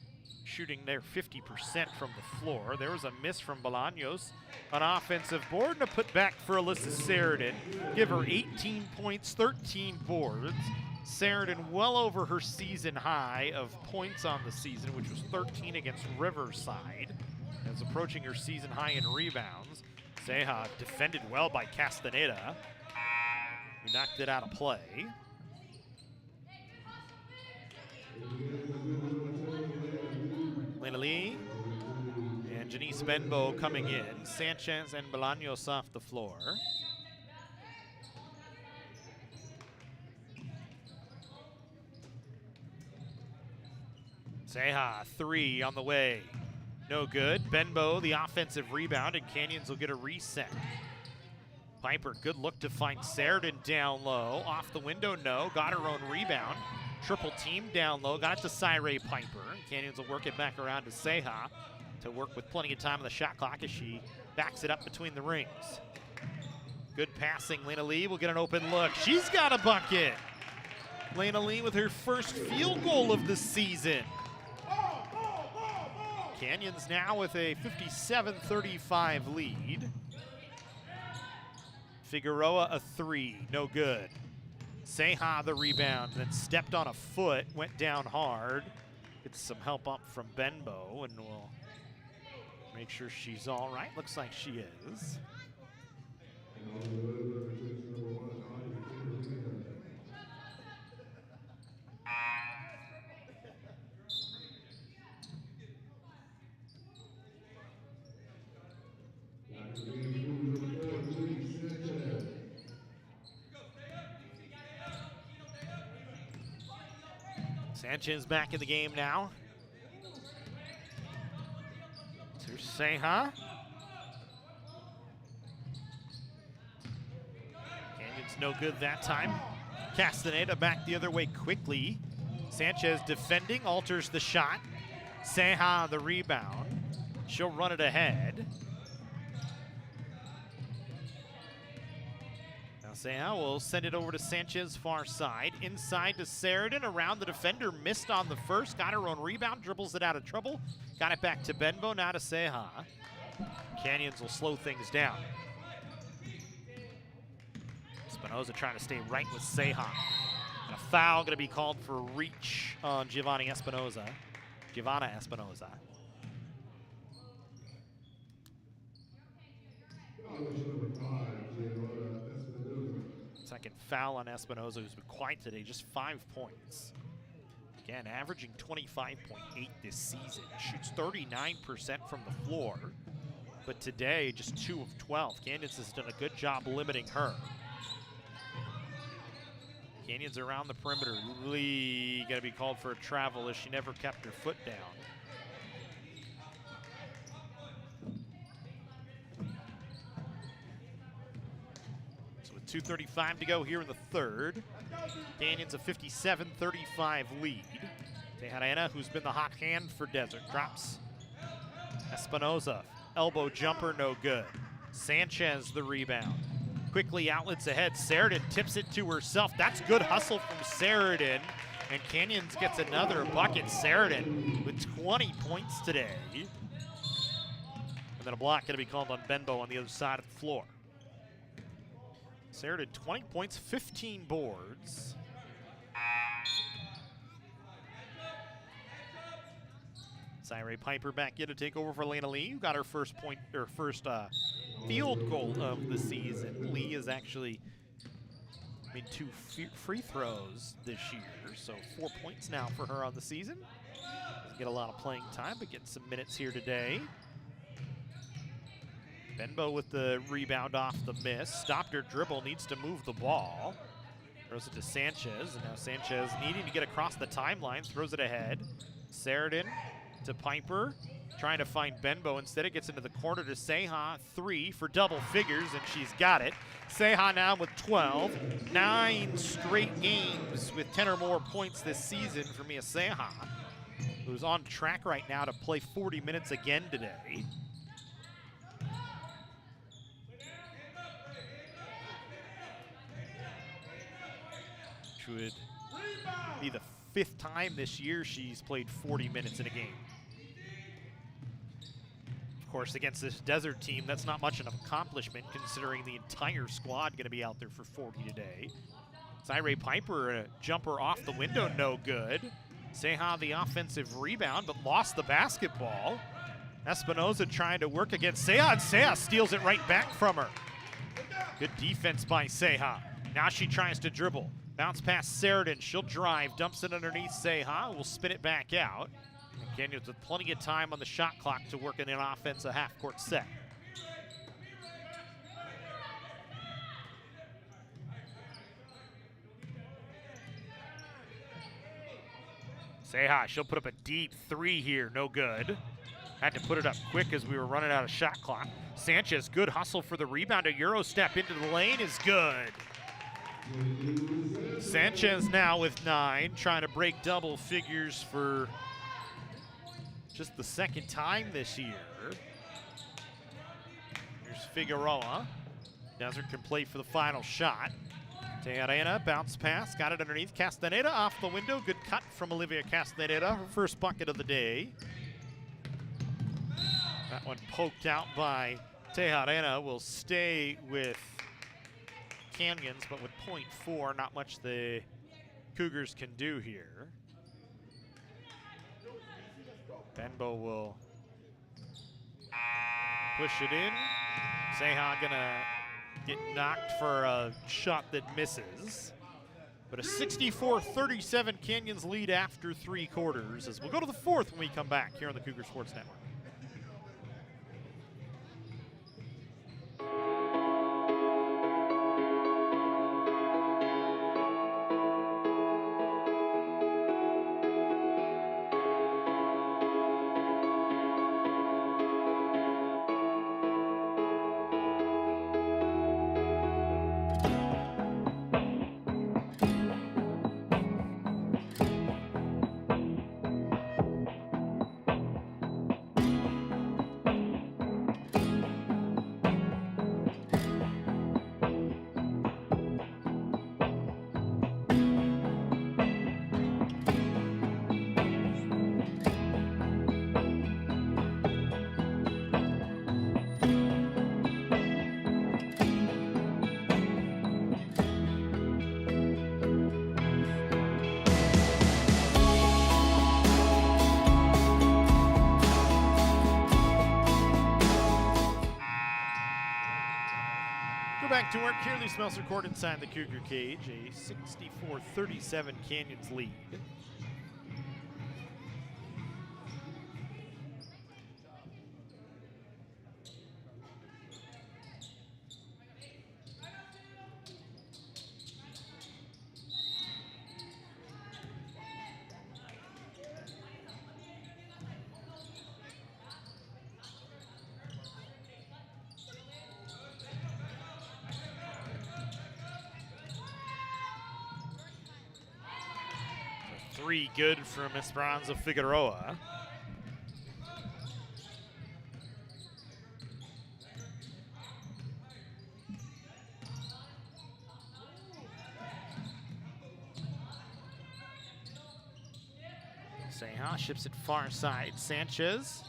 shooting there 50% from the floor. There was a miss from Bolaños. An offensive board and a putback for Alyssa Sheridan. Give her 18 points, 13 boards. Sheridan well over her season high of points on the season, which was 13 against Riverside. Is approaching her season high in rebounds. Ceja defended well by Castaneda, who knocked it out of play. Lena Lee and Janice Benbow coming in. Sanchez and Bolaños off the floor. Ceja, 3 on the way. No good. Benbow, the offensive rebound, and Canyons will get a reset. Piper, good look to find Sheridan down low. Off the window, no. Got her own rebound. Triple team down low. Got it to Cyree Piper. Canyons will work it back around to Ceja to work with plenty of time on the shot clock as she backs it up between the rings. Good passing. Lena Lee will get an open look. She's got a bucket. Lena Lee with her first field goal of the season. Canyons now with a 57-35 lead. Figueroa a 3, no good. Ceja the rebound, then stepped on a foot, went down hard. Gets some help up from Benbow, and we'll make sure she's all right. Looks like she is. Sanchez back in the game now. To Seha. Canyon's no good that time. Castaneda back the other way quickly. Sanchez defending, alters the shot. Seha the rebound. She'll run it ahead. Now Seha will send it over to Sanchez far side. Inside to Sheridan, around the defender, missed on the first, got her own rebound, dribbles it out of trouble. Got it back to Benbow, now to Seha. Canyons will slow things down. Espinoza trying to stay right with Seha. And a foul going to be called for reach on Giovanna Espinoza. Second foul on Espinoza, who's been quiet today, just 5 points. Again, averaging 25.8 this season. Shoots 39% from the floor. But today, just 2 of 12. Canyons has done a good job limiting her. Canyons around the perimeter. Lee going to be called for a travel as she never kept her foot down. So with 2:35 to go here in the third, Canyons a 57-35 lead. Tejada, who's been the hot hand for Desert, drops. Espinoza, elbow jumper, no good. Sanchez the rebound. Quickly outlets ahead. Sheridan tips it to herself. That's good hustle from Sheridan. And Canyons gets another bucket. Sheridan with 20 points today. And then a block going to be called on Benbow on the other side of the floor. Sheridan 20 points, 15 boards. Cyree Piper back in to take over for Lena Lee, who got her first field goal of the season. Lee has actually made 2 free throws this year, so 4 points now for her on the season. Doesn't get a lot of playing time, but getting some minutes here today. Benbow with the rebound off the miss. Stopped her dribble, needs to move the ball. Throws it to Sanchez, and now Sanchez needing to get across the timeline, throws it ahead. Sheridan to Piper, trying to find Benbow. Instead, it gets into the corner to Seha. 3 for double figures, and she's got it. Seha now with 12. 9 straight games with 10 or more points this season for Mia Seha, who's on track right now to play 40 minutes again today. Which would be the 5th time this year she's played 40 minutes in a game. Of course, against this Desert team, that's not much of an accomplishment considering the entire squad going to be out there for 40 today. Cyree Piper, a jumper off the window, no good. Seha the offensive rebound, but lost the basketball. Espinoza trying to work against Seha, and Seha steals it right back from her. Good defense by Seha. Now she tries to dribble. Bounce past Sheridan, she'll drive, dumps it underneath Seha, will spin it back out. And Canyons with plenty of time on the shot clock to work in an offensive half-court set. Seha, she'll put up a deep 3 here, no good. Had to put it up quick as we were running out of shot clock. Sanchez, good hustle for the rebound. A Euro step into the lane is good. Sanchez now with 9, trying to break double figures for just the 2nd time this year. Here's Figueroa. Desert can play for the final shot. Tejada, bounce pass, got it underneath. Castaneda off the window. Good cut from Olivia Castaneda, her first bucket of the day. That one poked out by Tejada. Will stay with Canyons, but with .4, not much the Cougars can do here. Benbow will push it in. Seha gonna get knocked for a shot that misses. But a 64-37 Canyons lead after 3 quarters, as we'll go to the 4th when we come back here on the Cougar Sports Network. back to work here. The Smelser court inside the Cougar cage. A 64-37 Canyons lead. Three good from Esperanza Figueroa. Seha ships it far side. Sanchez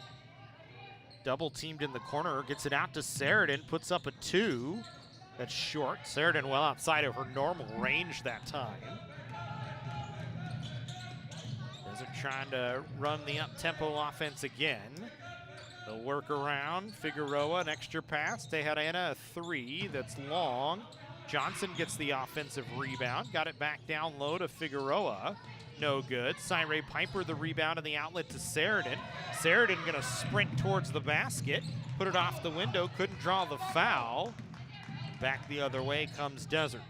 double teamed in the corner, gets it out to Sheridan, puts up a 2. That's short. Sheridan well outside of her normal range that time. Desert trying to run the up-tempo offense again. They'll work around. Figueroa, an extra pass. Tejarena, a 3 that's long. Johnson gets the offensive rebound. Got it back down low to Figueroa. No good. Cyree Piper the rebound and the outlet to Sheridan. Sheridan gonna sprint towards the basket. Put it off the window, couldn't draw the foul. Back the other way comes Desert.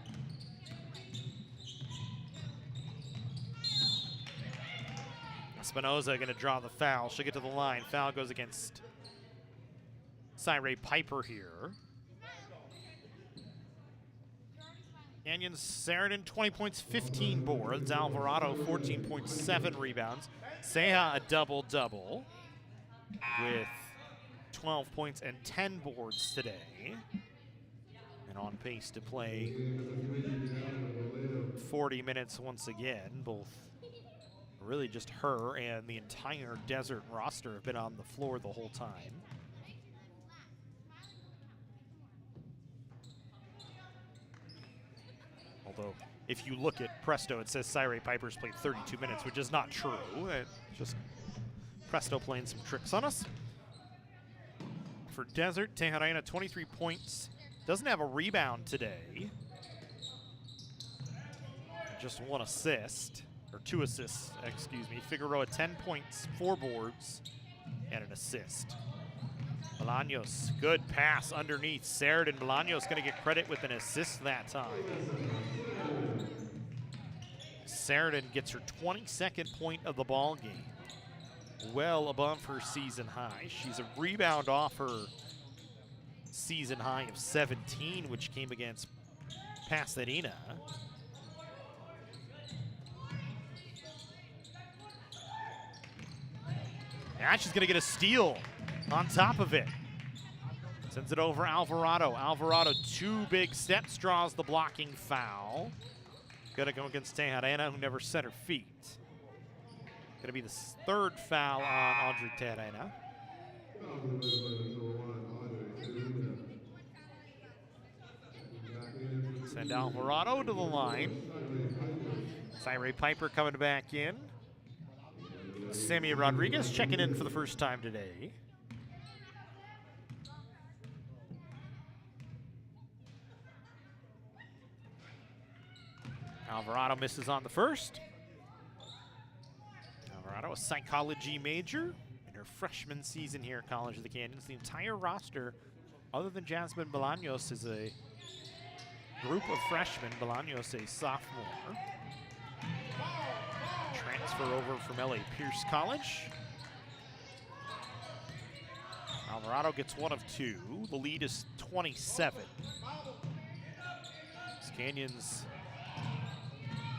Espinoza gonna draw the foul. She'll get to the line. Foul goes against Cyree Piper here. Canyons, Sheridan, 20 points, 15 boards. Alvarado, 14.7 rebounds. Seha, a double-double with 12 points and 10 boards today. And on pace to play 40 minutes once again. Both really just her and the entire Desert roster have been on the floor the whole time. Although, if you look at Presto, it says Cyree Piper's played 32 minutes, which is not true. It's just Presto playing some tricks on us. For Desert, Tejarena, 23 points. Doesn't have a rebound today. Just 1 assist, or 2 assists, excuse me. Figueroa, 10 points, 4 boards, and an assist. Bolaños, good pass underneath Sheridan. Bolaños gonna get credit with an assist that time. Sheridan gets her 22nd point of the ball game. Well above her season high. She's a rebound off her season high of 17, which came against Pasadena. And she's gonna get a steal on top of it. Sends it over Alvarado. Alvarado, 2 big steps, draws the blocking foul. Gonna go against Tejarena, who never set her feet. Gonna be the 3rd foul on Audrey Tejarena. Send Alvarado to the line. Cyree Piper coming back in. Sammy Rodriguez checking in for the first time today. Alvarado misses on the first. Alvarado, a psychology major in her freshman season here at College of the Canyons. The entire roster, other than Jasmine Bolaños, is a group of freshmen. Bolaños, a sophomore. Transfer over from LA Pierce College. Alvarado gets 1 of 2. The lead is 27. Canyons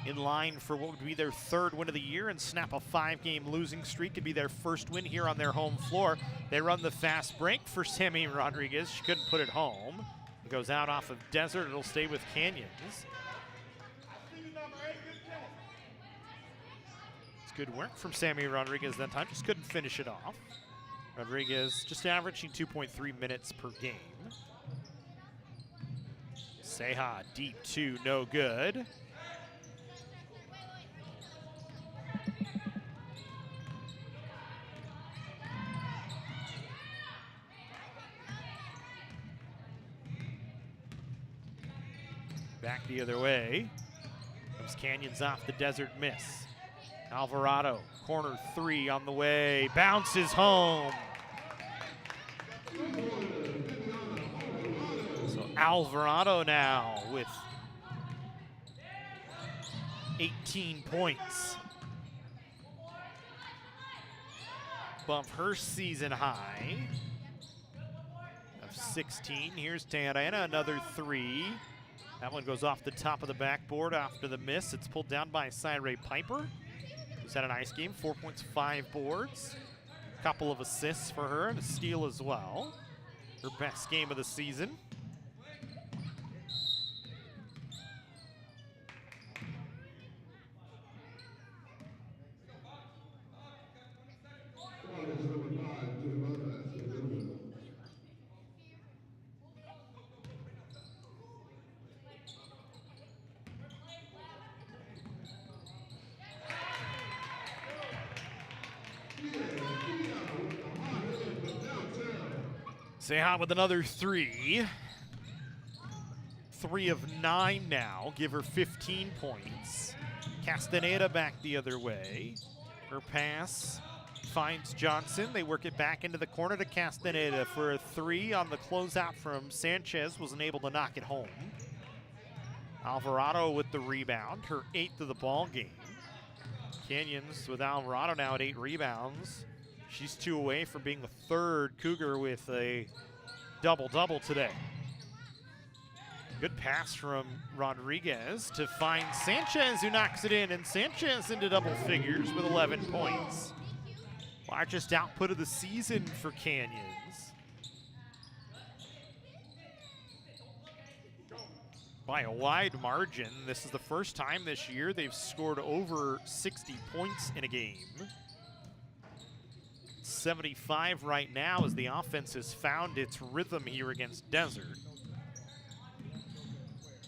in line for what would be their 3rd win of the year and snap a 5-game losing streak. Could be their first win here on their home floor. They run the fast break for Sammy Rodriguez. She couldn't put it home. It goes out off of Desert. It'll stay with Canyons. It's good work from Sammy Rodriguez that time. Just couldn't finish it off. Rodriguez just averaging 2.3 minutes per game. Seha, deep 2, no good. Back the other way. Comes Canyons off the desert miss. Alvarado, corner 3 on the way. Bounces home. So Alvarado now with 18 points. Above her season high of 16. Here's Tejada, another 3. That one goes off the top of the backboard after the miss. It's pulled down by Cyree Piper, who's had a nice game. 4 points, 5 boards. Couple of assists for her and a steal as well. Her best game of the season. Seha with another 3. 3 of 9 now, give her 15 points. Castaneda back the other way. Her pass finds Johnson. They work it back into the corner to Castaneda for a 3 on the closeout from Sanchez. Wasn't able to knock it home. Alvarado with the rebound, her 8th of the ball game. Canyons with Alvarado now at 8 rebounds. She's 2 away from being the 3rd Cougar with a double-double today. Good pass from Rodriguez to find Sanchez, who knocks it in, and Sanchez into double figures with 11 points. Largest output of the season for Canyons. By a wide margin. This is the first time this year they've scored over 60 points in a game. 75 right now as the offense has found its rhythm here against Desert.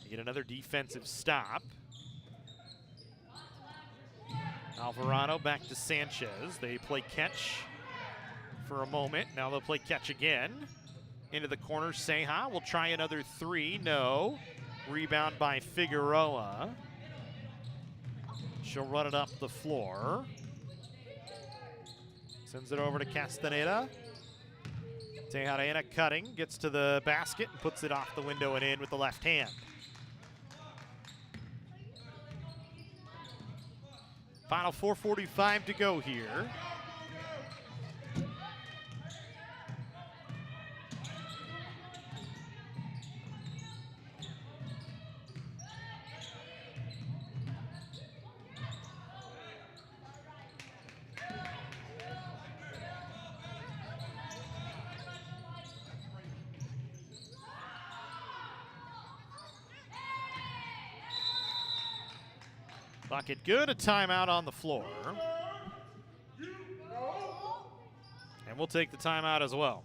Get another defensive stop. Alvarado back to Sanchez. They play catch for a moment. Now they'll play catch again. Into the corner, Seha will try another 3. No. Rebound by Figueroa. She'll run it up the floor. Sends it over to Castaneda. Tejada cutting, gets to the basket and puts it off the window and in with the left hand. Final 4:45 to go here. Bucket good, a timeout on the floor. And we'll take the timeout as well.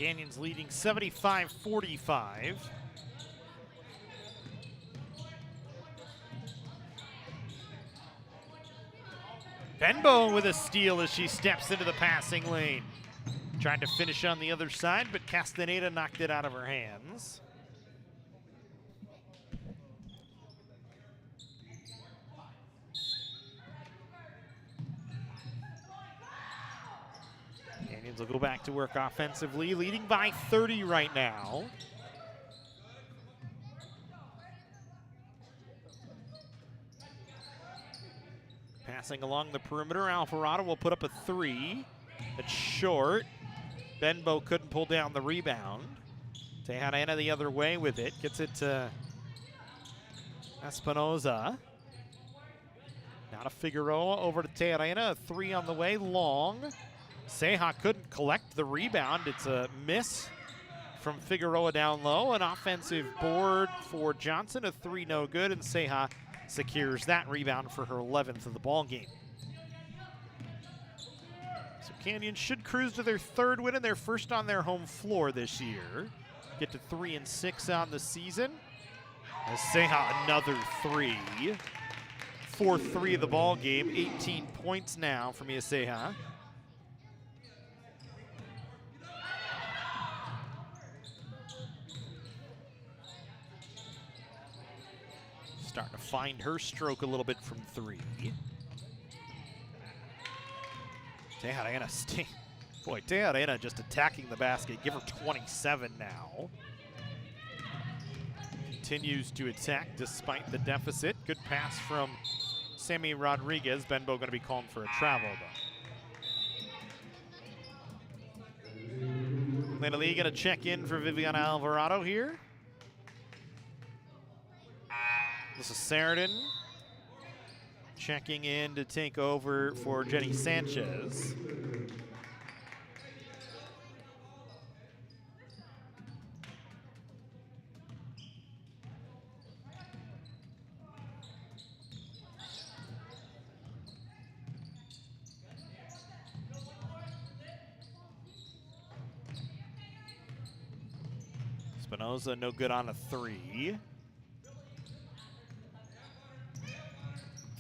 Canyons leading 75-45. Benbow with a steal as she steps into the passing lane. Tried to finish on the other side, but Castaneda knocked it out of her hands. Canyons will go back to work offensively, leading by 30 right now. Passing along the perimeter, Alvarado will put up a three. It's short. Benbow couldn't pull down the rebound. Tejada the other way with it. Gets it to Espinoza. Now to Figueroa, over to Tejada. A three on the way, long. Ceja couldn't collect the rebound. It's a miss from Figueroa down low. An offensive board for Johnson. A three no good, and Ceja secures that rebound for her 11th of the ball game. So Canyon should cruise to their third win and their first on their home floor this year. Get to 3-6 on the season. As Ceja another three. 4-3 of the ball game. 18 points now for Mia Ceja. Starting to find her stroke a little bit from three. Tejada, boy, Tejada just attacking the basket. Give her 27 now. Continues to attack despite the deficit. Good pass from Sammy Rodriguez. Benbow going to be calling for a travel, though. Atlanta Lee going to check in for Viviana Alvarado here. This is Sheridan checking in to take over for Jenny Sanchez. Espinoza no good on a three.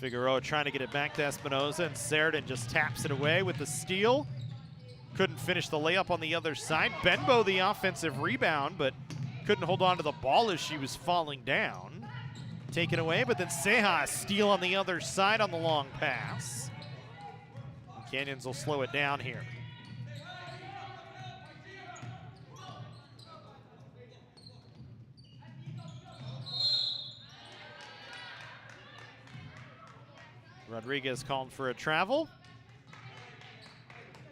Figueroa trying to get it back to Espinoza, and Sheridan just taps it away with the steal. Couldn't finish the layup on the other side. Benbow the offensive rebound, but couldn't hold on to the ball as she was falling down. Taken away, but then Ceja steal on the other side on the long pass. Canyons will slow it down here. Rodriguez calling for a travel.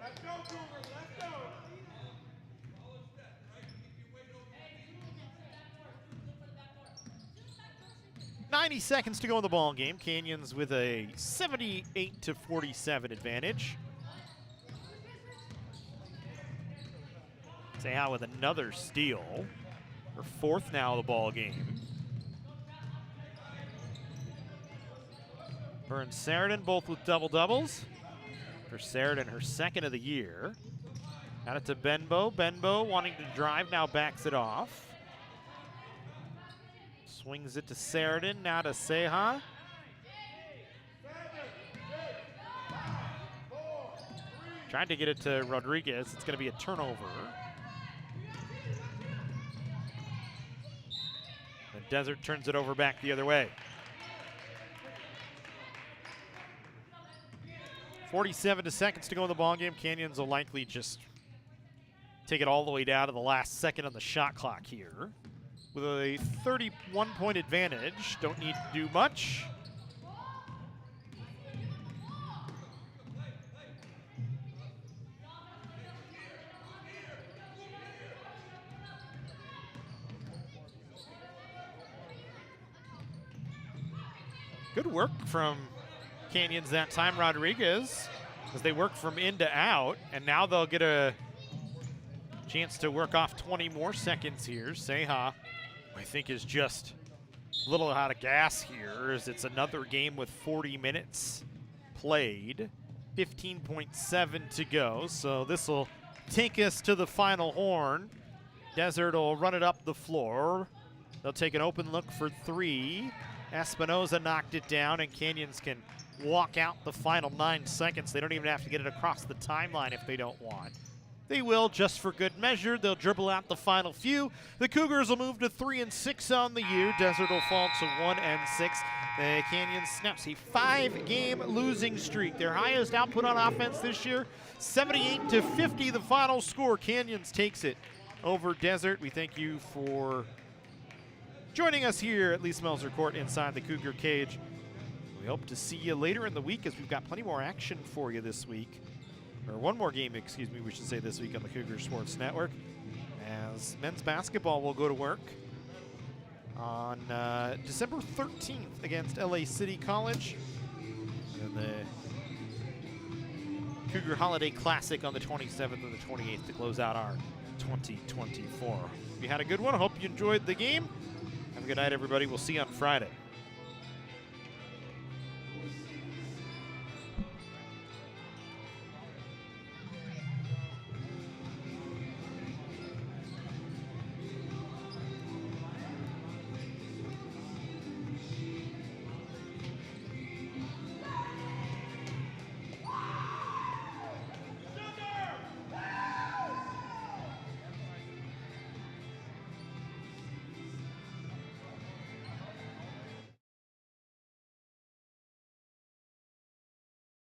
Let's go, Cougar, let's go. 90 seconds to go in the ball game. Canyons with a 78-47 advantage. Ceja with another steal. Her fourth now of the ball game. Her and Sheridan both with double-doubles. For Sheridan, her second of the year. Got it to Benbow. Benbow wanting to drive, now backs it off. Swings it to Sheridan, now to Ceja. Trying to get it to Rodriguez. It's going to be a turnover. The Desert turns it over back the other way. 47 seconds to go in the ballgame. Canyons will likely just take it all the way down to the last second on the shot clock here. With a 31-point advantage, don't need to do much. Good work from Canyons that time. Rodriguez, as they work from in to out, and now they'll get a chance to work off 20 more seconds here. Ceja, I think, is just a little out of gas here, as it's another game with 40 minutes played. 15.7 to go, so this will take us to the final horn. Desert will run it up the floor. They'll take an open look for 3. Espinoza knocked it down, and Canyons can walk out the final 9 seconds. They don't even have to get it across the timeline if they don't want. They will, just for good measure. They'll dribble out the final few. The Cougars will move to 3-6 on the year. Desert will fall to 1-6. The Canyons snaps a 5-game losing streak. Their highest output on offense this year, 78-50 the final score. Canyons takes it over Desert. We thank you for joining us here at Lee Smelser Court inside the Cougar cage. We hope to see you later in the week, as we've got plenty more action for you this week. Or one more game, excuse me, we should say, this week on the Cougar Sports Network, as men's basketball will go to work on December 13th against LA City College, and the Cougar Holiday Classic on the 27th and the 28th to close out our 2024. You had a good one. I hope you enjoyed the game. Have a good night, everybody. We'll see you on Friday.